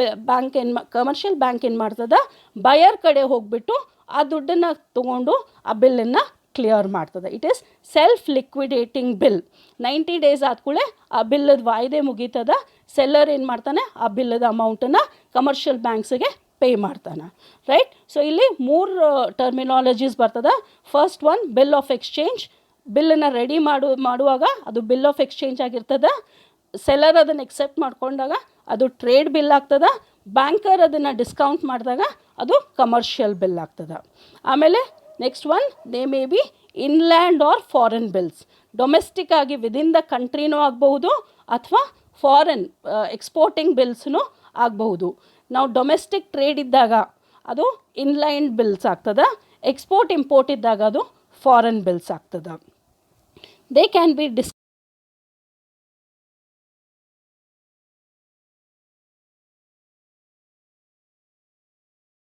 ಬ್ಯಾಂಕ್ ಏನು ಮಾಡ್ತದೆ, ಬಯರ್ ಕಡೆ ಹೋಗಿಬಿಟ್ಟು ಆ ದುಡ್ಡನ್ನು ತೊಗೊಂಡು ಆ ಬಿಲ್ಲನ್ನು ಕ್ಲಿಯರ್ ಮಾಡ್ತದೆ. It is self liquidating bill. 90 days ಆದ ಕೂಡಲೇ ಆ ಬಿಲ್ಲದ ವಾಯ್ದೆ ಮುಗೀತದ. ಸೆಲ್ಲರ್ ಏನು ಮಾಡ್ತಾನೆ, ಆ ಬಿಲ್ಲದ ಅಮೌಂಟನ್ನು ಕಮರ್ಷಿಯಲ್ ಬ್ಯಾಂಕ್ಸಿಗೆ ಪೇ ಮಾಡ್ತಾನೆ. ರೈಟ್. ಸೊ ಇಲ್ಲಿ 3 ಟರ್ಮಿನಾಲಜೀಸ್ ಬರ್ತದೆ. First one bill of exchange. ಬಿಲ್ಲನ್ನು ರೆಡಿ ಮಾಡುವಾಗ ಅದು ಬಿಲ್ ಆಫ್ ಎಕ್ಸ್ಚೇಂಜ್ ಆಗಿರ್ತದೆ. ಸೆಲ್ಲರ್ ಅದನ್ನು ಎಕ್ಸೆಪ್ಟ್ ಮಾಡ್ಕೊಂಡಾಗ ಅದು ಟ್ರೇಡ್ ಬಿಲ್ ಆಗ್ತದೆ. ಬ್ಯಾಂಕರ್ ಅದನ್ನು ಡಿಸ್ಕೌಂಟ್ ಮಾಡಿದಾಗ ಅದು ಕಮರ್ಷಿಯಲ್ ಬಿಲ್ ಆಗ್ತದೆ. ಆಮೇಲೆ next one, they may be inland or foreign bills. Domestic ಆಗಿ ವಿದಿನ್ ದ ಕಂಟ್ರಿನೂ ಆಗಬಹುದು ಅಥವಾ ಫಾರಿನ್ ಎಕ್ಸ್ಪೋರ್ಟಿಂಗ್ ಬಿಲ್ಸ್ನೂ ಆಗಬಹುದು. ನಾವು ಡೊಮೆಸ್ಟಿಕ್ ಟ್ರೇಡ್ ಇದ್ದಾಗ ಅದು ಇನ್ಲ್ಯಾಂಡ್ ಬಿಲ್ಸ್ ಆಗ್ತದೆ. ಎಕ್ಸ್ಪೋರ್ಟ್ ಇಂಪೋರ್ಟ್ ಇದ್ದಾಗ ಅದು ಫಾರಿನ್ ಬಿಲ್ಸ್ ಆಗ್ತದೆ. They can be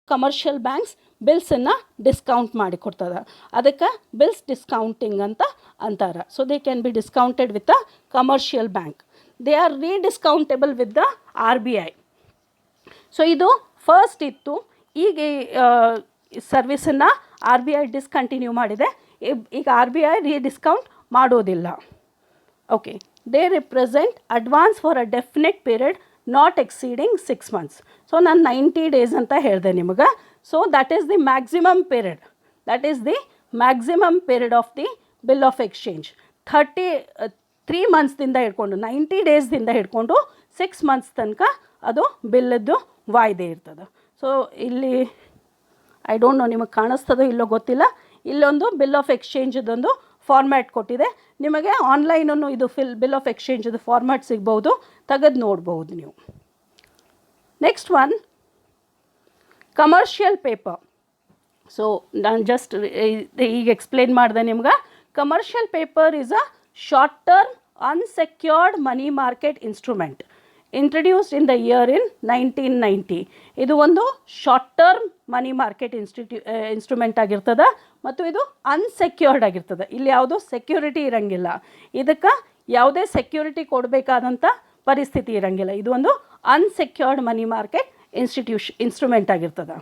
commercial banks ಬಿಲ್ಸನ್ನು ಡಿಸ್ಕೌಂಟ್ ಮಾಡಿ ಕೊಡ್ತದೆ. ಅದಕ್ಕೆ ಬಿಲ್ಸ್ ಡಿಸ್ಕೌಂಟಿಂಗ್ ಅಂತ ಅಂತಾರೆ. So they can be discounted with the commercial bank. They are rediscountable with the RBI. So ಇದು ಫಸ್ಟ್ ಇತ್ತು. ಈಗ ಸರ್ವಿಸನ್ನು RBI ಡಿಸ್ಕಂಟಿನ್ಯೂ ಮಾಡಿದೆ. ಈಗ RBI ರೀಡಿಸ್ಕೌಂಟ್ ಮಾಡೋದಿಲ್ಲ. Okay. They represent advance for a definite period not exceeding 6 months. So ನಾನು 90 days ಅಂತ ಹೇಳಿದೆ ನಿಮಗೆ. So that is the maximum period. That is the maximum period of the bill of exchange. 3 monthsದಿಂದ ಹಿಡ್ಕೊಂಡು 90 daysದಿಂದ ಹಿಡ್ಕೊಂಡು 6 months ತನಕ ಅದು ಬಿಲ್ಲದ್ದು ವಾಯ್ದೆ ಇರ್ತದೆ. ಸೊ ಇಲ್ಲಿ ಐ ಡೋಂಟ್ ನೋ ನಿಮಗೆ ಕಾಣಿಸ್ತದೋ ಇಲ್ಲೋ ಗೊತ್ತಿಲ್ಲ. ಇಲ್ಲೊಂದು ಬಿಲ್ ಆಫ್ ಎಕ್ಸ್ಚೇಂಜದೊಂದು ಫಾರ್ಮ್ಯಾಟ್ ಕೊಟ್ಟಿದೆ ನಿಮಗೆ. ಆನ್ಲೈನನ್ನು ಇದು ಬಿಲ್ ಆಫ್ ಎಕ್ಸ್ಚೇಂಜದು ಫಾರ್ಮ್ಯಾಟ್ ಸಿಗ್ಬೋದು, ತೆಗೆದು ನೋಡ್ಬೋದು ನೀವು. Next one, commercial paper. So ನಾನು ಜಸ್ಟ್ ಈಗ ಎಕ್ಸ್ಪ್ಲೇನ್ ಮಾಡಿದೆ ನಿಮ್ಗೆ. Commercial paper is a short term unsecured money market instrument introduced in the year in 1990. ಇದು ಒಂದು short term money market instrument ಆಗಿರ್ತದೆ ಮತ್ತು ಇದು ಅನ್ಸೆಕ್ಯೂರ್ಡ್ ಆಗಿರ್ತದೆ. ಇಲ್ಲಿ ಯಾವುದೋ ಸೆಕ್ಯೂರಿಟಿ ಇರೋಂಗಿಲ್ಲ. ಇದಕ್ಕೆ ಯಾವುದೇ ಸೆಕ್ಯೂರಿಟಿ ಕೊಡಬೇಕಾದಂಥ ಪರಿಸ್ಥಿತಿ ಇರೋಂಗಿಲ್ಲ. ಇದು ಒಂದು ಅನ್ಸೆಕ್ಯೂರ್ಡ್ ಮನಿ ಮಾರ್ಕೆಟ್ ಇನ್ಸ್ಟ್ರೂಮೆಂಟ್ ಆಗಿರ್ತದೆ.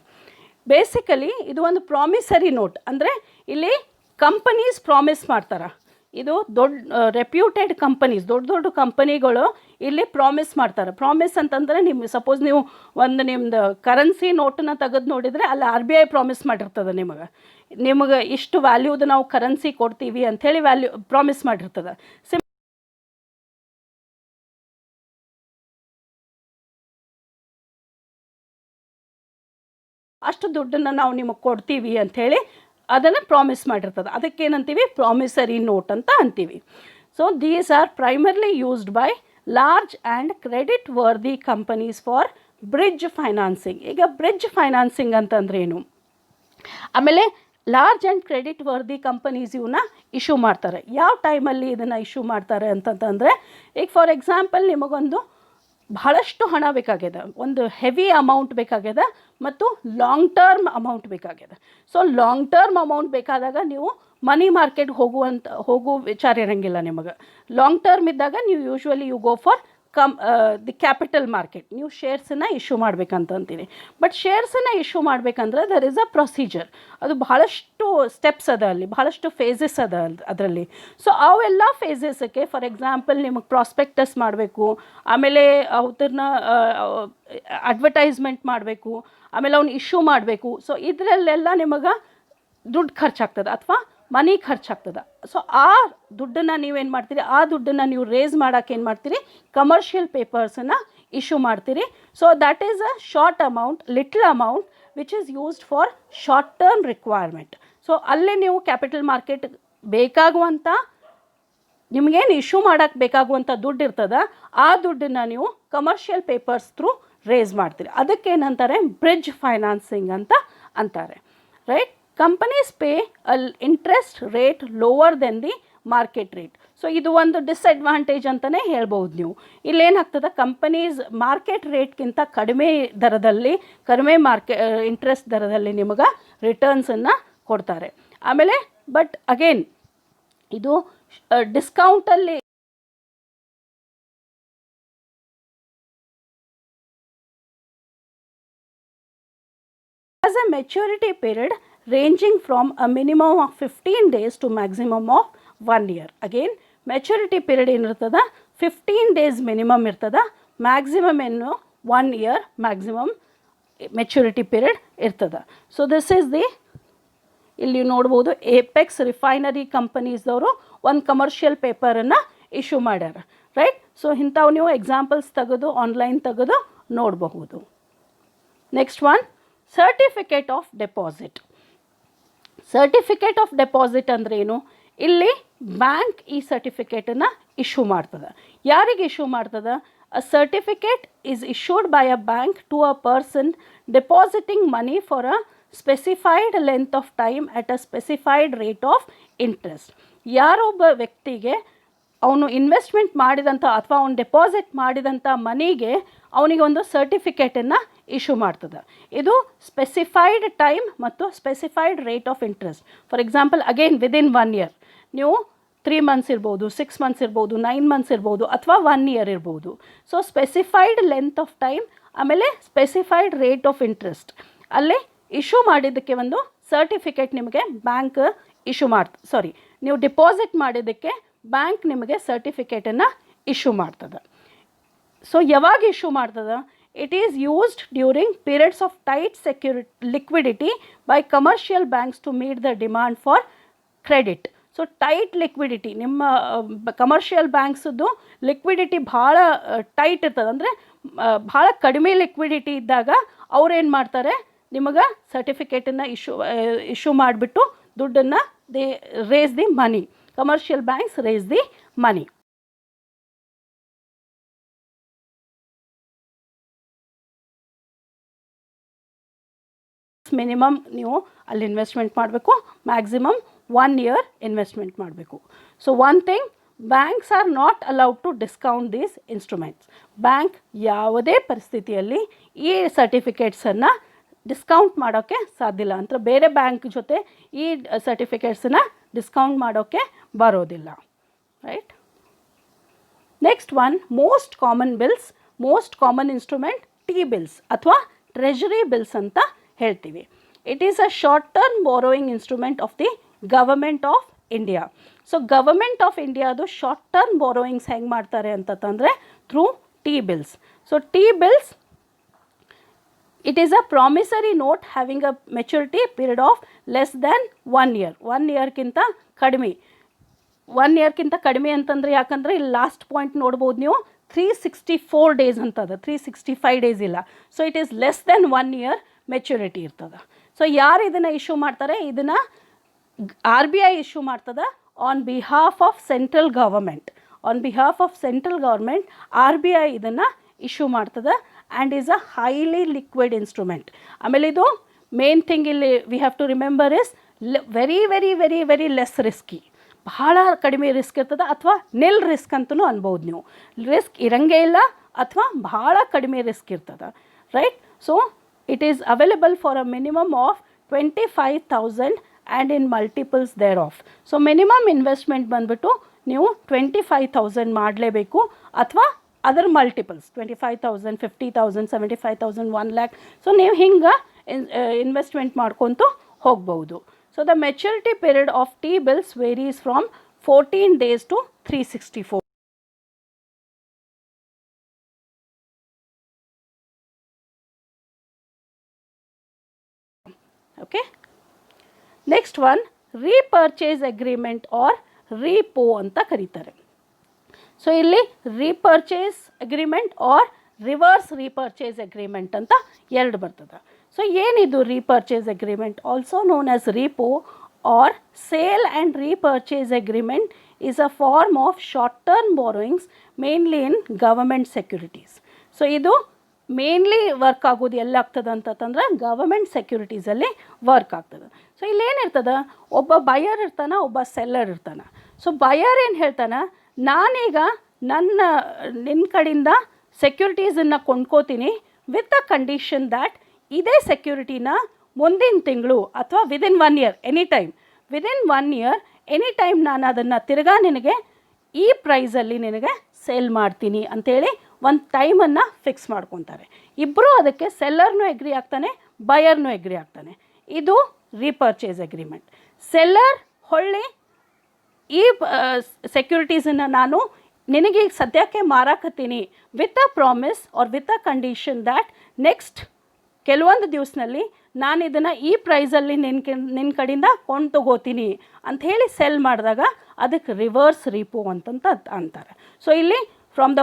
ಬೇಸಿಕಲಿ ಇದು ಒಂದು ಪ್ರಾಮಿಸರಿ ನೋಟ್. ಅಂದರೆ ಇಲ್ಲಿ ಕಂಪನೀಸ್ ಪ್ರಾಮಿಸ್ ಮಾಡ್ತಾರೆ. ಇದು ರೆಪ್ಯೂಟೆಡ್ ಕಂಪನೀಸ್, ದೊಡ್ಡ ಕಂಪನಿಗಳು ಇಲ್ಲಿ ಪ್ರಾಮಿಸ್ ಮಾಡ್ತಾರೆ. ಪ್ರಾಮಿಸ್ ಅಂತಂದರೆ ಸಪೋಸ್ ನೀವು ಒಂದು ನಿಮ್ಮದು ಕರೆನ್ಸಿ ನೋಟನ್ನ ತೆಗೆದು ನೋಡಿದರೆ ಅಲ್ಲಿ RBI ಪ್ರಾಮಿಸ್ ಮಾಡಿರ್ತದೆ ನಿಮಗೆ ಇಷ್ಟು ವ್ಯಾಲ್ಯೂದು ನಾವು ಕರೆನ್ಸಿ ಕೊಡ್ತೀವಿ ಅಂಥೇಳಿ ಪ್ರಾಮಿಸ್ ಮಾಡಿರ್ತದೆ. ಅಷ್ಟು ದುಡ್ಡನ್ನು ನಾವು ನಿಮಗೆ ಕೊಡ್ತೀವಿ ಅಂಥೇಳಿ ಅದನ್ನು ಪ್ರಾಮಿಸ್ ಮಾಡಿರ್ತದೆ, ಅದಕ್ಕೇನಂತೀವಿ ಪ್ರಾಮಿಸರಿ ನೋಟ್ ಅಂತ ಅಂತೀವಿ. So these R primarily used by large and credit worthy companies for bridge financing. ಈಗ ಬ್ರಿಡ್ಜ್ ಫೈನಾನ್ಸಿಂಗ್ ಅಂತಂದ್ರೇನು, ಆಮೇಲೆ large and credit worthy companies ಇವನ್ನ ಇಶ್ಯೂ ಮಾಡ್ತಾರೆ. ಯಾವ ಟೈಮಲ್ಲಿ ಇದನ್ನು ಇಶ್ಯೂ ಮಾಡ್ತಾರೆ ಅಂತಂತಂದರೆ, ಈಗ ಫಾರ್ ಎಕ್ಸಾಂಪಲ್ ನಿಮಗೊಂದು ಬಹಳಷ್ಟು ಹಣ ಬೇಕಾಗ್ಯದ, ಒಂದು ಹೆವಿ ಅಮೌಂಟ್ ಬೇಕಾಗ್ಯದ ಮತ್ತು ಲಾಂಗ್ ಟರ್ಮ್ ಅಮೌಂಟ್ ಬೇಕಾಗ್ಯದ. ಸೊ ಲಾಂಗ್ ಟರ್ಮ್ ಅಮೌಂಟ್ ಬೇಕಾದಾಗ ನೀವು ಮನಿ ಮಾರ್ಕೆಟ್ಗೆ ಹೋಗುವ ವಿಚಾರ ಇರೋಂಗಿಲ್ಲ ನಿಮಗೆ. ಲಾಂಗ್ ಟರ್ಮ್ ಇದ್ದಾಗ ನೀವು usually you go for the capital market, ನೀವು ಶೇರ್ಸನ್ನು ಇಶ್ಯೂ ಮಾಡಬೇಕಂತೀರಿ. ಬಟ್ ಶೇರ್ಸನ್ನು ಇಶ್ಯೂ ಮಾಡಬೇಕಂದ್ರೆ ದರ್ ಇಸ್ ಅ ಪ್ರೊಸೀಜರ್, ಅದು ಬಹಳಷ್ಟು ಸ್ಟೆಪ್ಸ್ ಅದ, ಅಲ್ಲಿ ಬಹಳಷ್ಟು ಫೇಸಸ್ ಅದ ಅದರಲ್ಲಿ. ಸೊ ಅವೆಲ್ಲ ಫೇಸಸ್ಗೆ ಫಾರ್ ಎಕ್ಸಾಂಪಲ್ ನಿಮಗೆ ಪ್ರಾಸ್ಪೆಕ್ಟಸ್ ಮಾಡಬೇಕು, ಆಮೇಲೆ ಅವ್ರನ್ನ ಅಡ್ವರ್ಟೈಸ್ಮೆಂಟ್ ಮಾಡಬೇಕು, ಆಮೇಲೆ ಅವ್ನು ಇಶ್ಯೂ ಮಾಡಬೇಕು. ಸೊ ಇದರಲ್ಲೆಲ್ಲ ನಿಮಗೆ ದುಡ್ಡು ಖರ್ಚಾಗ್ತದೆ ಅಥವಾ ಮನಿ ಖರ್ಚಾಗ್ತದೆ. ಸೊ ಆ ದುಡ್ಡನ್ನು ನೀವೇನು ಮಾಡ್ತೀರಿ, ಆ ದುಡ್ಡನ್ನು ನೀವು ರೇಸ್ ಮಾಡೋಕೆ ಏನು ಮಾಡ್ತೀರಿ, ಕಮರ್ಷಿಯಲ್ ಪೇಪರ್ಸನ್ನು ಇಶ್ಯೂ ಮಾಡ್ತೀರಿ. So that is a short amount, little amount which is used for short term requirement. So ಅಲ್ಲಿ ನೀವು ಕ್ಯಾಪಿಟಲ್ ಮಾರ್ಕೆಟ್ ಬೇಕಾಗುವಂಥ, ನಿಮಗೇನು ಇಶ್ಯೂ ಮಾಡೋಕ್ಕೆ ಬೇಕಾಗುವಂಥ ದುಡ್ಡು ಇರ್ತದೆ, ಆ ದುಡ್ಡನ್ನು ನೀವು ಕಮರ್ಷಿಯಲ್ ಪೇಪರ್ಸ್ ಥ್ರೂ ರೇಸ್ ಮಾಡ್ತೀರಿ. ಅದಕ್ಕೇನಂತಾರೆ, ಬ್ರಿಡ್ಜ್ ಫೈನಾನ್ಸಿಂಗ್ ಅಂತ ಅಂತಾರೆ. Right. Companies pay interest rate lower than the market rate. So ಇದು ಒಂದು ಡಿಸ್ಅಡ್ವಾಂಟೇಜ್ ಅಂತಲೇ ಹೇಳ್ಬೋದು ನೀವು. ಇಲ್ಲೇನಾಗ್ತದೆ, ಕಂಪನೀಸ್ ಮಾರ್ಕೆಟ್ ರೇಟ್ಗಿಂತ ಕಡಿಮೆ ದರದಲ್ಲಿ, ಕಡಿಮೆ ಇಂಟ್ರೆಸ್ಟ್ ದರದಲ್ಲಿ ನಿಮಗೆ ರಿಟರ್ನ್ಸನ್ನು ಕೊಡ್ತಾರೆ. ಆಮೇಲೆ ಬಟ್ ಅಗೇನ್ ಇದು ಡಿಸ್ಕೌಂಟಲ್ಲಿ has a maturity period ranging from a minimum of 15 days to maximum of 1 year. Again, maturity period ಏನಿರ್ತದ 15 days minimum ಇರ್ತದ, ಮ್ಯಾಕ್ಸಿಮಮ್ ಏನು 1 year ಮ್ಯಾಕ್ಸಿಮಮ್ ಮೆಚುರಿಟಿ ಪೀರಿಯಡ್ ಇರ್ತದ. ಸೊ ದಿಸ್ ಈಸ್ ದಿ, ಇಲ್ಲಿ ನೋಡ್ಬೋದು ಏಪೆಕ್ಸ್ ರಿಫೈನರಿ ಕಂಪನೀಸ್ದವರು ಒಂದು commercial ಪೇಪರನ್ನು issue ಮಾಡ್ಯಾರ. Right. So ಇಂಥವು ನೀವು ಎಕ್ಸಾಂಪಲ್ಸ್ ತೆಗೆದು ಆನ್ಲೈನ್ ತೆಗೆದು ನೋಡಬಹುದು. Next one, certificate of deposit. Certificate of deposit ಅಂದ್ರೆ ಏನು, ಇಲ್ಲಿ ಬ್ಯಾಂಕ್ ಈ ಸರ್ಟಿಫಿಕೇಟನ್ನು ಇಶ್ಯೂ ಮಾಡ್ತದೆ. ಯಾರಿಗೆ ಇಶ್ಯೂ ಮಾಡ್ತದೆ, a certificate is issued by a bank to a person depositing money for a specified length of time at a specified rate of interest. ಯಾರೊಬ್ಬ ವ್ಯಕ್ತಿಗೆ ಅವನು ಇನ್ವೆಸ್ಟ್ಮೆಂಟ್ ಮಾಡಿದಂಥ ಅಥವಾ ಅವನು ಡೆಪಾಸಿಟ್ ಮಾಡಿದಂಥ ಮನಿಗೆ ಅವನಿಗೆ ಒಂದು ಸರ್ಟಿಫಿಕೇಟನ್ನು ಇಶ್ಯೂ ಮಾಡ್ತದೆ. ಇದು ಸ್ಪೆಸಿಫೈಡ್ ಟೈಮ್ ಮತ್ತು specified rate of interest. For example again within 1 year, ನೀವು 3 months ಇರ್ಬೋದು, 6 months ಇರ್ಬೋದು, 9 months ಇರ್ಬೋದು, ಅಥವಾ 1 year ಇರ್ಬೋದು. So specified length of time, ಆಮೇಲೆ ಸ್ಪೆಸಿಫೈಡ್ ರೇಟ್ ಆಫ್ ಇಂಟ್ರೆಸ್ಟ್, ಅಲ್ಲಿ ಇಶ್ಯೂ ಮಾಡಿದ್ದಕ್ಕೆ ಒಂದು ಸರ್ಟಿಫಿಕೇಟ್ ನಿಮಗೆ ಬ್ಯಾಂಕ್ ಇಶ್ಯೂ ನೀವು ಡಿಪಾಸಿಟ್ ಮಾಡಿದ್ದಕ್ಕೆ ಬ್ಯಾಂಕ್ ನಿಮಗೆ ಸರ್ಟಿಫಿಕೇಟನ್ನು ಇಶ್ಯೂ ಮಾಡ್ತದೆ. ಸೊ ಯಾವಾಗ ಇಶ್ಯೂ ಮಾಡ್ತದೆ, it is used during periods of tight liquidity by commercial banks to meet the demand for credit. So tight liquidity, ನಿಮ್ಮ ಕಮರ್ಷಿಯಲ್ ಬ್ಯಾಂಕ್ಸದ್ದು ಲಿಕ್ವಿಡಿಟಿ ಭಾಳ ಟೈಟ್ ಇರ್ತದೆ, ಅಂದರೆ ಭಾಳ ಕಡಿಮೆ ಲಿಕ್ವಿಡಿಟಿ ಇದ್ದಾಗ ಅವ್ರೇನು ಮಾಡ್ತಾರೆ, ನಿಮಗೆ ಸರ್ಟಿಫಿಕೇಟನ್ನು ಇಶ್ಯೂ ಮಾಡಿಬಿಟ್ಟು ದುಡ್ಡನ್ನು they raise the money, commercial banks raise the money. Minimum ನೀವು ಅಲ್ಲಿ ಇನ್ವೆಸ್ಟ್ಮೆಂಟ್ ಮಾಡಬೇಕು, ಮ್ಯಾಕ್ಸಿಮಮ್ 1 year ಇನ್ವೆಸ್ಟ್ಮೆಂಟ್ ಮಾಡಬೇಕು. So one thing, banks are not allowed to discount these instruments. Bank ಯಾವುದೇ ಪರಿಸ್ಥಿತಿಯಲ್ಲಿ ಈ ಸರ್ಟಿಫಿಕೇಟ್ಸನ್ನು ಡಿಸ್ಕೌಂಟ್ ಮಾಡೋಕ್ಕೆ ಸಾಧ್ಯ ಇಲ್ಲ, ಅಂತ ಬೇರೆ ಬ್ಯಾಂಕ್ ಜೊತೆ ಈ ಸರ್ಟಿಫಿಕೇಟ್ಸನ್ನು ಡಿಸ್ಕೌಂಟ್ ಮಾಡೋಕ್ಕೆ ಬರೋದಿಲ್ಲ. Right. Next one, most common bills, most common instrument T bills ಅಥವಾ ಟ್ರೆಜರಿ ಬಿಲ್ಸ್ ಅಂತ ಹೇಳ್ತೀವಿ. It is a short term borrowing instrument of the government of India. So government of ಇಂಡಿಯಾದು ಶಾರ್ಟ್ ಟರ್ಮ್ ಬಾರೋಯಿಂಗ್ಸ್ ಹೆಂಗೆ ಮಾಡ್ತಾರೆ ಅಂತಂದರೆ through T bills. So T bills, it is a promissory note having a maturity period of less than 1 year. 1 yearಕ್ಕಿಂತ ಕಡಿಮೆ. 1 yearಕ್ಕಿಂತ ಕಡಿಮೆ ಅಂತಂದರೆ, ಯಾಕಂದರೆ ಇಲ್ಲಿ last point ನೋಡ್ಬೋದು ನೀವು, 364 days ಅಂತದ, 365 days ಇಲ್ಲ. So it is less than 1 year maturity ಇರ್ತದೆ. ಸೊ ಯಾರು ಇದನ್ನು ಇಶ್ಯೂ ಮಾಡ್ತಾರೆ, ಇದನ್ನು ಆರ್ ಬಿ ಐ ಇಶ್ಯೂ ಮಾಡ್ತದೆ on behalf of central government. On behalf of central government R B I ಇದನ್ನು ಇಶ್ಯೂ ಮಾಡ್ತದೆ and is a highly liquid instrument. ಆಮೇಲೆ ಇದು ಮೇನ್ ಥಿಂಗ್ ಇಲ್ಲಿ we have to remember is very very very very less risky. ಬಹಳ ಕಡಿಮೆ risk ಇರ್ತದೆ ಅಥವಾ ನಿಲ್ risk ಅಂತಲೂ ಅನ್ಬೋದು ನೀವು. ರಿಸ್ಕ್ ಇರಂಗೇ ಇಲ್ಲ ಅಥವಾ ಬಹಳ ಕಡಿಮೆ ರಿಸ್ಕ್ ಇರ್ತದೆ, right. So it is available for a minimum of 25,000 and in multiples thereof. So minimum investment ಬಂದುಬಿಟ್ಟು ನೀವು 25,000 ಮಾಡಲೇಬೇಕು ಅಥವಾ ಅದರ ಮಲ್ಟಿಪಲ್ಸ್ 25,000, 50,000, 75,000, 1 lakh. ಸೊ ನೀವು ಹಿಂಗೆ ಇನ್ವೆಸ್ಟ್ಮೆಂಟ್ ಮಾಡ್ಕೊತು ಹೋಗ್ಬೋದು. So the maturity period of T bills varies from 14 days to 364. Okay. Next one, repurchase agreement or repo ಅಂತ ಕರೀತಾರೆ. ಸೊ ಇಲ್ಲಿ repurchase agreement or reverse repurchase agreement ಅಂತ ಎರಡು ಬರ್ತದೆ. ಸೊ ಏನಿದು repurchase agreement, also known as repo or sale and repurchase agreement is a form of short term borrowings mainly in government securities. So ಇದು mainly work ಆಗೋದು ಎಲ್ಲಾಗ್ತದೆ ಅಂತಂದ್ರೆ government ಸೆಕ್ಯೂರಿಟೀಸಲ್ಲಿ work ಆಗ್ತದೆ. ಸೊ ಇಲ್ಲೇನಿರ್ತದೆ, ಒಬ್ಬ ಬಯರ್ ಇರ್ತಾನೆ, ಒಬ್ಬ ಸೆಲ್ಲರ್ ಇರ್ತಾನೆ. ಸೊ ಬಯರ್ ಏನು ಹೇಳ್ತಾನೆ, ನಾನೀಗ ನಿನ್ನ ಕಡೆಯಿಂದ ಸೆಕ್ಯೂರಿಟೀಸನ್ನು ಕೊಂಡ್ಕೋತೀನಿ ವಿತ್ ಅ ಕಂಡೀಷನ್ ದ್ಯಾಟ್ ಇದೇ ಸೆಕ್ಯೂರಿಟಿನ ಮುಂದಿನ ತಿಂಗಳು ಅಥವಾ within 1 year within 1 year any time ನಾನು ಅದನ್ನು ತಿರ್ಗಾ ನಿನಗೆ ಈ ಪ್ರೈಸಲ್ಲಿ ನಿನಗೆ ಸೇಲ್ ಮಾಡ್ತೀನಿ ಅಂಥೇಳಿ ಒಂದು ಟೈಮನ್ನು ಫಿಕ್ಸ್ ಮಾಡ್ಕೊತಾರೆ. ಇಬ್ಬರೂ ಅದಕ್ಕೆ ಸೆಲ್ಲರ್ನೂ ಎಗ್ರಿ ಆಗ್ತಾನೆ, ಬಯರ್ನೂ ಎಗ್ರಿ ಆಗ್ತಾನೆ. ಇದು ರೀಪರ್ಚೇಸ್ ಅಗ್ರಿಮೆಂಟ್. ಸೆಲ್ಲರ್ ಹೊಳ್ಳಿ ಈ ಸೆಕ್ಯೂರಿಟೀಸನ್ನು ನಾನು ನಿನಗೆ ಸದ್ಯಕ್ಕೆ ಮಾರಾಕತ್ತೀನಿ with a promise or with a condition that next ಕೆಲವೊಂದು ದಿವಸದಲ್ಲಿ ನಾನು ಇದನ್ನು ಈ ಪ್ರೈಸಲ್ಲಿ ನಿನ್ನ ಕಡೆಯಿಂದ ಕೊಂಡು ತಗೋತೀನಿ ಅಂಥೇಳಿ ಸೆಲ್ ಮಾಡಿದಾಗ ಅದಕ್ಕೆ ರಿವರ್ಸ್ ರೀಪೋ ಅಂತಂತ ಅಂತಾರೆ. ಸೊ ಇಲ್ಲಿ from the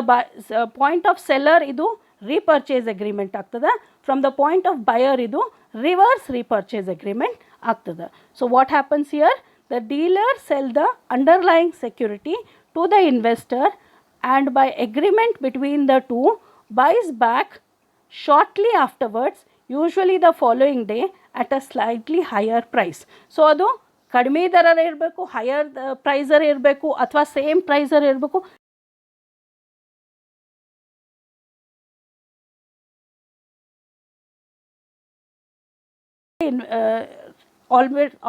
point of seller ಇದು ರೀಪರ್ಚೇಸ್ ಅಗ್ರಿಮೆಂಟ್ ಆಗ್ತದೆ, from the point of buyer ಇದು ರಿವರ್ಸ್ ರೀಪರ್ಚೇಸ್ ಅಗ್ರಿಮೆಂಟ್ ಆಗ್ತದೆ. So what happens here, the dealer sell the underlying security to the investor and by agreement between the two buys back shortly afterwards, usually the following day at a slightly higher price. So ಅದು ಕಡಿಮೆ ದರ ಇರಬೇಕು, higher ಪ್ರೈಸರ್ ಇರಬೇಕು ಅಥವಾ same ಪ್ರೈಸರ್ ಇರಬೇಕು.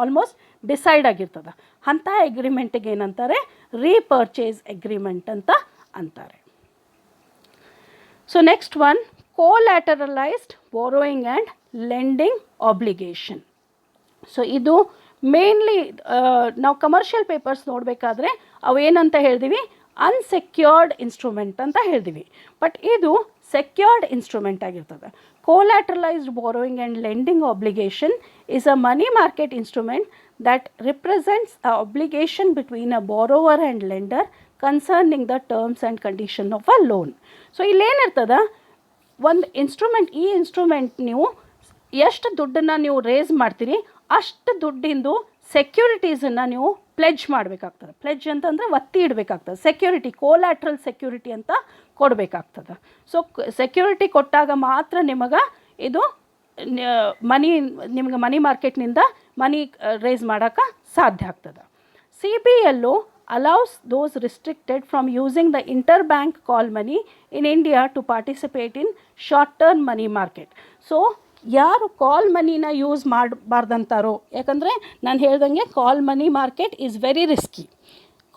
Almost decide ಆಗಿರ್ತದೆ. ಅಂಥ ಅಗ್ರಿಮೆಂಟಿಗೆ ಏನಂತಾರೆ, ರೀಪರ್ಚೇಸ್ ಅಗ್ರಿಮೆಂಟ್ ಅಂತ ಅಂತಾರೆ. So next one, collateralized borrowing and lending obligation. So ಇದು ಮೇನ್ಲಿ ನಾವು ಕಮರ್ಷಿಯಲ್ ಪೇಪರ್ಸ್ ನೋಡಬೇಕಾದ್ರೆ ಅವೇನಂತ ಹೇಳ್ತೀವಿ, ಅನ್ಸೆಕ್ಯೂರ್ಡ್ ಇನ್ಸ್ಟ್ರೂಮೆಂಟ್ ಅಂತ ಹೇಳ್ತೀವಿ. ಬಟ್ ಇದು ಸೆಕ್ಯೂರ್ಡ್ ಇನ್ಸ್ಟ್ರೂಮೆಂಟ್ ಆಗಿರ್ತದೆ. Collateralized borrowing and lending obligation is a money market instrument that represents an obligation between a borrower and lender concerning the terms and condition of a loan. So ಇಲ್ಲೇನಿರ್ತದೆ, ಒಂದು instrument, ಈ instrument ನೀವು ಎಷ್ಟು ದುಡ್ಡನ್ನು ನೀವು race ಮಾಡ್ತೀರಿ ಅಷ್ಟು ದುಡ್ಡಿಂದು ಸೆಕ್ಯೂರಿಟೀಸನ್ನು ನೀವು pledge ಮಾಡಬೇಕಾಗ್ತದೆ. ಪ್ಲೆಡ್ಜ್ ಅಂತಂದರೆ ಒತ್ತಿ ಇಡಬೇಕಾಗ್ತದೆ. ಸೆಕ್ಯೂರಿಟಿ, ಕೋಲ್ಯಾಟ್ರಲ್ ಸೆಕ್ಯೂರಿಟಿ ಅಂತ ಕೊಡಬೇಕಾಗ್ತದೆ. ಸೊ ಸೆಕ್ಯೂರಿಟಿ ಕೊಟ್ಟಾಗ ಮಾತ್ರ ನಿಮಗೆ ಇದು ನಿಮ್ಗೆ ಮನಿ ಮಾರ್ಕೆಟ್ನಿಂದ ಮನಿ ರೇಸ್ ಮಾಡೋಕ್ಕೆ ಸಾಧ್ಯ ಆಗ್ತದೆ. ಸಿ ಬಿ ಎಲ್ಲು allows those restricted from using the interbank call money in India to participate in short-term money market. So ಯಾರು ಕಾಲ್ ಮನಿನ ಯೂಸ್ ಮಾಡಬಾರ್ದಂತಾರೋ, ಯಾಕಂದರೆ ನಾನು ಹೇಳ್ದಂಗೆ call money market is very risky.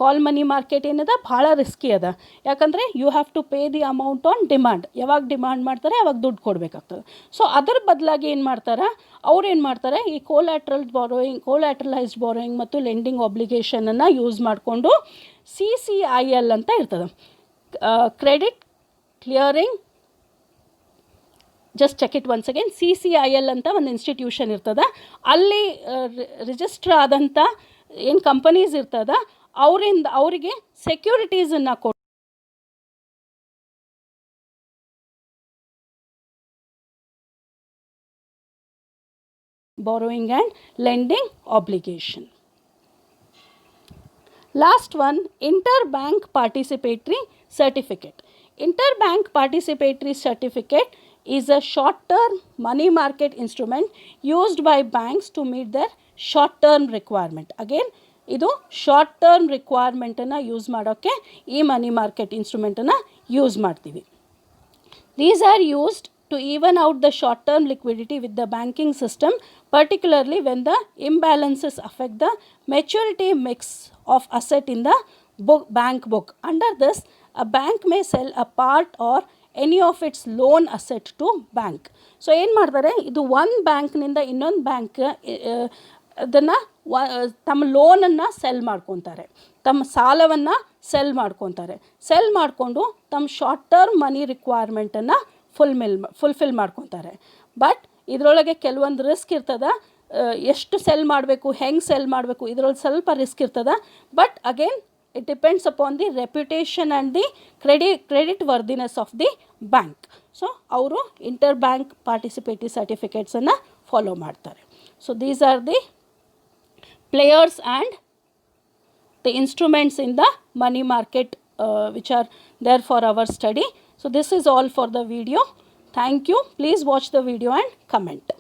Call money market ಏನದ ಭಾಳ ರಿಸ್ಕಿ ಅದ. ಯಾಕಂದರೆ you have to pay the amount on demand. ಯಾವಾಗ demand ಮಾಡ್ತಾರೆ ಅವಾಗ ದುಡ್ಡು ಕೊಡಬೇಕಾಗ್ತದೆ. ಸೊ ಅದರ ಬದಲಾಗಿ ಏನು ಮಾಡ್ತಾರೆ, ಅವ್ರು ಏನು ಮಾಡ್ತಾರೆ, ಈ ಕೋಲ್ಯಾಟ್ರಲೈಸ್ಡ್ ಬಾರೋಯಿಂಗ್ ಮತ್ತು ಲೆಂಡಿಂಗ್ ಆಬ್ಲಿಗೇಷನನ್ನು ಯೂಸ್ ಮಾಡಿಕೊಂಡು CCIL ಅಂತ ಇರ್ತದೆ, credit clearing, just check it once again, CCIL ಅಂತ ಒಂದು ಇನ್ಸ್ಟಿಟ್ಯೂಷನ್ ಇರ್ತದೆ. ಅಲ್ಲಿ ರಿಜಿಸ್ಟರ್ ಆದಂಥ ಏನು ಕಂಪನೀಸ್ ಇರ್ತದೆ ಅವರಿಗೆ ಸೆಕ್ಯೂರಿಟೀಸನ್ನು ಕೊಟ್ಟು borrowing and lending obligation. Last one, interbank participatory certificate. Interbank participatory certificate is a short-term money market instrument used by banks to meet their short-term requirement. Again, ಇದು ಶಾರ್ಟ್ ಟರ್ಮ್ ರಿಕ್ವೈರ್ಮೆಂಟನ್ನು ಯೂಸ್ ಮಾಡೋಕ್ಕೆ ಈ money market ಇನ್ಸ್ಟ್ರೂಮೆಂಟನ್ನು use ಮಾಡ್ತೀವಿ. These are used to even out the short-term liquidity with the banking system, particularly when the imbalances affect the maturity mix of asset in the bank book. Under this, a bank may sell a part or any of its loan asset to bank. So ಏನು ಮಾಡ್ತಾರೆ, ಇದು ಒಂದು ಬ್ಯಾಂಕ್ನಿಂದ ಇನ್ನೊಂದು bank ಅದನ್ನು ತಮ್ಮ ಲೋನನ್ನು cell ಮಾಡ್ಕೊತಾರೆ, ತಮ್ಮ ಸಾಲವನ್ನು ಸೆಲ್ ಮಾಡ್ಕೊತಾರೆ. ಸೆಲ್ ಮಾಡಿಕೊಂಡು ತಮ್ಮ ಶಾರ್ಟ್ ಟರ್ಮ್ ಮನಿ ರಿಕ್ವೈರ್ಮೆಂಟನ್ನು ಫುಲ್ಫಿಲ್ ಮಾಡ್ಕೊತಾರೆ. ಬಟ್ ಇದರೊಳಗೆ ಕೆಲವೊಂದು ರಿಸ್ಕ್ ಇರ್ತದೆ. ಎಷ್ಟು ಸೆಲ್ ಮಾಡಬೇಕು, ಹೆಂಗೆ ಸೆಲ್ ಮಾಡಬೇಕು, ಇದರೊಳಗೆ ಸ್ವಲ್ಪ ರಿಸ್ಕ್ ಇರ್ತದೆ. But again it depends upon the reputation and the creditworthiness of the bank. So ಅವರು ಇಂಟರ್ ಬ್ಯಾಂಕ್ ಪಾರ್ಟಿಸಿಪೇಟರಿ ಸರ್ಟಿಫಿಕೇಟ್ಸನ್ನು ಫಾಲೋ ಮಾಡ್ತಾರೆ. So these are the players and the instruments in the money market which are there for our study. So this is all for the video. Thank you. Please watch the video and comment.